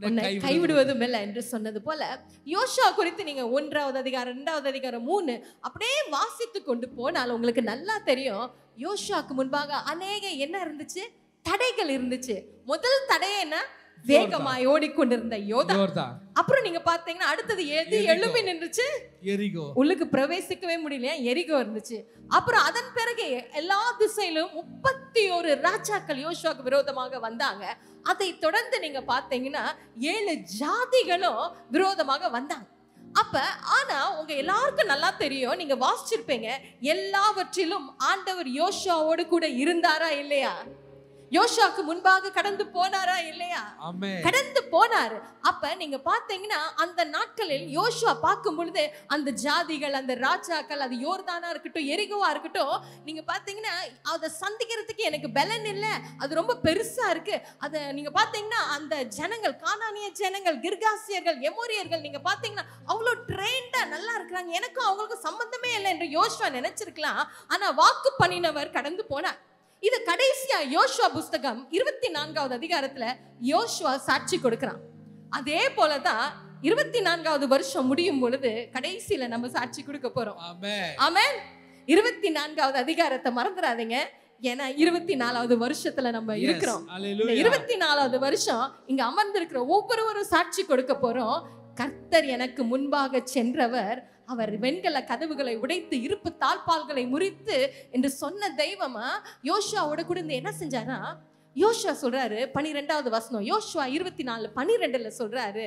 உன்னை கைவிடுவதும் இல்லை என்று சொன்னது போல யோசுவா குறித்து நீங்க 1வது அதிகாரம் 2வது அதிகாரம் 3 அப்படியே வாசித்து கொண்டு போனால் உங்களுக்கு நல்லா தெரியும். யோசுவாக்கு முன்பாக அநேக என்ன இருந்துச்சு, தடைகள் இருந்துச்சு. முதல் தடை என்ன, வேகமாய் ஓடிக்கொண்டிருந்த யோர்தான். அப்புறம் நீங்க பாத்தீங்கன்னா அடுத்தது எது எழும்பி நின்றுச்சு, எரிகோ. உள்ளுக்கு பிரவேசிக்கவே முடியல, எரிகோ இருந்துச்சு. அப்புறம் அதன் பிறகு எல்லா திசையிலும் 31 ராஜாக்கள் யோசுவாக்கு விரோதமாக வந்தாங்க. அதை தொடர்ந்து நீங்க பாத்தீங்கன்னா 7 ஜாதிகளும் விரோதமாக வந்தாங்க. அப்ப ஆனா உங்க எல்லாருக்கும் நல்லா தெரியும், நீங்க வாசிச்சிருப்பீங்க, எல்லாவற்றிலும் ஆண்டவர் யோசுவாவோடு கூட இருந்தாரா இல்லையா? யோசுவாக்கு முன்பாக கடந்து போனாரா இல்லையா? கடந்து போனாரு. அப்ப நீங்க பாத்தீங்கன்னா அந்த நாட்களில் யோசுவா பார்க்கும் பொழுது அந்த ஜாதிகள், அந்த ராஜாக்கள், அது யோர்தானா இருக்கட்டும், எரிகோவா இருக்கட்டும், நீங்க பாத்தீங்கன்னா அதை சந்திக்கிறதுக்கு எனக்கு பலன் இல்லை, அது ரொம்ப பெருசா இருக்கு. அத நீங்க பாத்தீங்கன்னா அந்த ஜனங்கள், கானானிய ஜனங்கள், கிர்காசியர்கள், எமோரியர்கள், நீங்க பாத்தீங்கன்னா அவ்வளவு ட்ரெயின்டா நல்லா இருக்கிறாங்க, எனக்கும் அவங்களுக்கும் சம்பந்தமே இல்லை என்று யோசுவா நினைச்சிருக்கலாம். ஆனா வாக்கு பண்ணினவர் கடந்து போனார். இது கடைசியா யோசுவா புஸ்தகம் 24வது அதிகாரத்துல யோசுவா சாட்சி கொடுக்கிறான். அதே போலதான் 24வது வருஷம் முடியும் பொழுது கடைசியில நம்ம சாட்சி கொடுக்க போறோம். ஆமென். 24வது அதிகாரத்தை மறந்துடாதீங்க. ஏன்னா 24வது வருஷத்துல நம்ம இருக்கிறோம். 24வது வருஷம் இங்க அமர்ந்திருக்கிற ஒவ்வொருவரும் சாட்சி கொடுக்க போறோம். கர்த்தர் எனக்கு முன்பாக சென்றவர், அவர் வெண்கல கதவுகளை உடைத்து இருப்பு தாழ்பால்களை முறித்து என்று சொன்ன தெய்வமா யோசுவாவோட கூட இருந்து என்ன செஞ்சாரா? யோசுவா சொல்றாரு 12வது வசனம், யோசுவா 24:12 சொல்றாரு,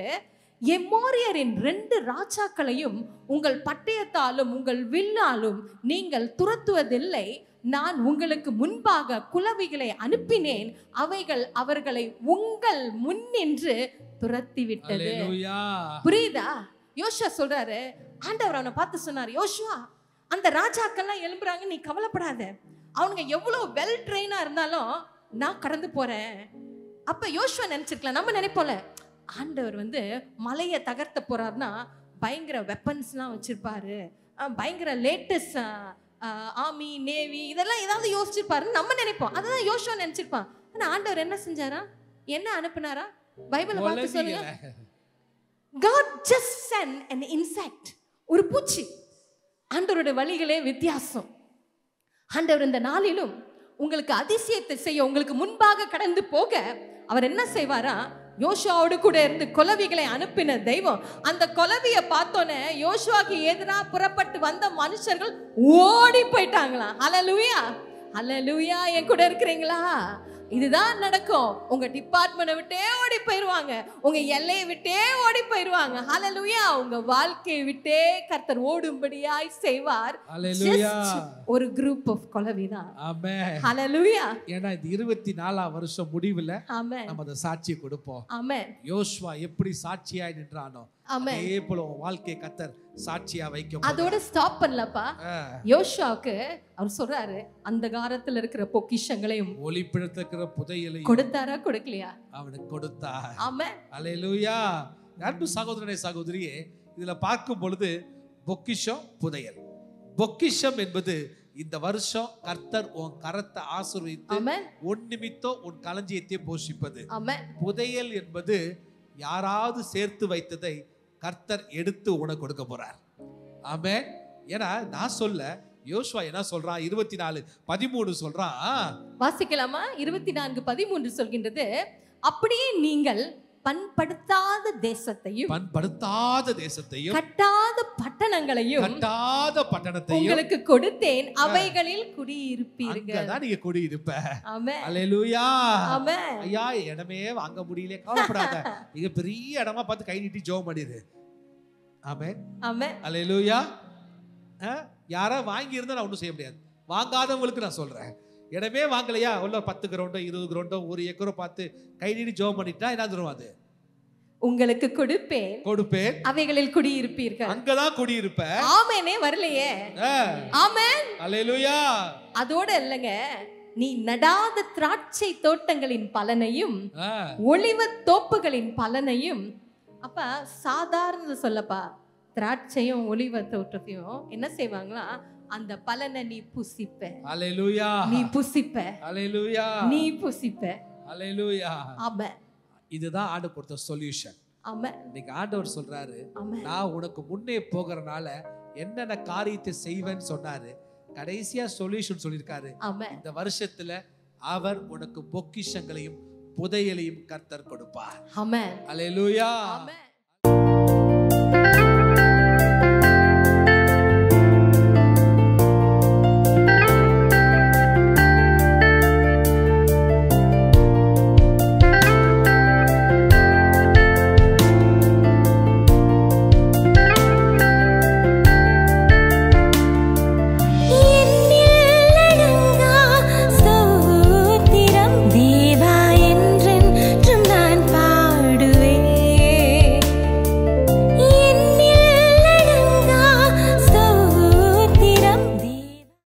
எமோரியரின் 2 ராஜாக்களையும் உங்கள் பட்டயத்தாலும் உங்கள் வில்லாலும் நீங்கள் துரத்துவதில்லை. நான் உங்களுக்கு முன்பாக குளவிகளை அனுப்பினேன், அவைகள் அவர்களை உங்கள் முன் நின்று துரத்தி விட்டது. புரியுதா? யோசுவா சொல்றாரு, ஆண்டவர் அவனை பார்த்து சொன்னார், யோசுவா அந்த ராஜாக்கள்லாம் எழும்புறாங்க, நீ கவலைப்படாத, அவனுங்க எவ்வளவு வெல் ட்ரெயினா இருந்தாலும் நான் கடந்து போறேன். அப்ப யோசுவா நினைச்சிருக்கலாம், நம்ம நினைப்போல, ஆண்டவர் மலையை தகர்த்த போறாருன்னா பயங்கர வெப்பன்ஸ்லாம் வச்சிருப்பாரு, பயங்கர லேட்டஸ்ட் ஆர்மி நேவி இதெல்லாம் ஏதாவது யோசிச்சிருப்பாருன்னு நம்ம நினைப்போம். அதான் யோசுவா நினைச்சிருப்பான். ஆனா ஆண்டவர் என்ன செஞ்சாரா? என்ன அனுப்புனாரா? பைபிளை பார்த்து சொல்லுங்க. God just sent an insect, ஒரு பூச்சி. ஆண்டவருடைய வழிகளே வித்தியாசம். ஆண்டவர் இந்த நாளிலும் உங்களுக்கு அதிசயத்தை செய்ய, உங்களுக்கு முன்பாக கடந்து போக அவர் என்ன செய்வாரா? யோசுவாவோடு கூட இருந்து குளவிகளை அனுப்பின தெய்வம். அந்த குளவியை பார்த்தோன்னே யோசுவாக்கு எதிராக புறப்பட்டு வந்த மனுஷர்கள் ஓடி போயிட்டாங்களாம். ஹல்லேலூயா, ஹல்லேலூயா. என் கூட இருக்கிறீங்களா? இதுதான் நடக்கும். உங்க டிபார்ட்மெண்ட்டை விட்டே ஓடி போயிருவாங்க, உங்க எல்லையை விட்டே ஓடி போயிருவாங்க. ஹல்லேலூயா. உங்க வாழ்க்கையை விட்டே கர்த்தர் ஓடும்படியாய் செய்வார். ஒரு குரூப் ஆஃப் குளவிதான். ஆமென். ஹல்லேலூயா. ஏன்னா இது 24ஆம் வருஷம் முடிவுல நம்ம அந்த சாட்சி கொடுப்போம். ஆமென். யோசுவா எப்படி சாட்சியாய் நின்றானோ அதே போல வாழ்க்கை கர்த்தர் சாட்சியா வைக்க. அதோட ஸ்டாப் பண்ணலப்பா. யோசுவாவுக்கு அவர் சொல்றாரு, அந்த காலத்துல இருக்கிற பொக்கிஷங்களையும் ஒளிப்பிடத்துல இருக்கிற புதையலையும் கொடுத்தாரா கொடுக்கலையா? அவனுக்கு கொடுத்தார். ஆமென். அல்லேலூயா. அன்பு சகோதரனே சகோதரியே, இதுல பார்க்கும் பொழுது பொக்கிஷம் புதையல். பொக்கிஷம் என்பது இந்த வருஷம் கர்த்தர் உன் கரத்தை ஆசீர்வதித்து உன் நிமித்தம் உன் களஞ்சியத்தை போஷிப்பது. புதையல் என்பது யாராவது சேர்த்து வைத்ததை கர்த்தர் எடுத்து உனக்கு கொடுக்க போறார். ஆமென். ஏன்னா நான் சொல்ல, யோசுவா என்ன சொல்றான்? 24:13 சொல்றான். வாசிக்கலாமா? 24:13 சொல்கின்றது, அப்படியே நீங்கள் பண்படுத்தாத தேசத்தையும் கட்டாத பட்டணங்களையும் உங்களுக்கு கொடுத்தேன், அவைகளில் குடியிருப்பீர்கள். அங்கதான் நீங்க குடியிருப்ப. ஆமென். அல்லேலூயா. ஆமென். ஐயா இடமே வாங்க முடியல, கவலைப்படாத. நீங்க பெரிய இடமா பார்த்து கை நீட்டி ஜெபம் பண்ணிரு. ஆமென். ஆமென். அல்லேலூயா. யாரா வாங்கி இருந்தா நான் ஒன்றும் செய்ய முடியாது. வாங்காதவங்களுக்கு நான் சொல்றேன், இடமே வாங்கலையா, உள்ள 10 கிரவுண்டோ 20 கிரவுண்டோ 1 ஏக்கரோ பார்த்து கை நீட்டி ஜெபம் பண்ணிட்டா என்ன தரும்? அது உங்களுக்கு கொடுப்பேன், அவைகளில் குடியிருப்பீர்கள். அங்கதான் குடியிருப்ப. ஆமெனே வரலையே. ஆமென். அல்லேலூயா. அதோட இல்லங்க, நீ நடாத திராட்சை தோட்டங்களின் பலனையும் ஒலிவ தோப்புகளின் பலனையும். அப்ப சாதாரண சொல்லப்பா, திராட்சையும் ஒலிவ தோட்டத்தையும் என்ன செய்வாங்களா, அந்த பலனை நீ புசிப்ப. அல்லேலூயா. நீ புசிப்ப. அல்லேலூயா. நீ புசிப்ப. அல்லேலூயா. ஆமென். இதுதான் ஆண்டவர் கொடுத்த சொல்யூஷன். ஆமென். இன்னைக்கு ஆண்டவர் சொல்றாரு, நான் உனக்கு முன்னே போகிறனால என்னென்ன காரியத்தை செய்வேன்னு சொன்னாரு. கடைசியா சொல்யூஷன் சொல்லியிருக்காரு. இந்த வருஷத்துல அவர் உனக்கு பொக்கிஷங்களையும் புதையலையும் கர்த்தர் கொடுப்பார். ஆமென். அல்லேலூயா. ஆமென்.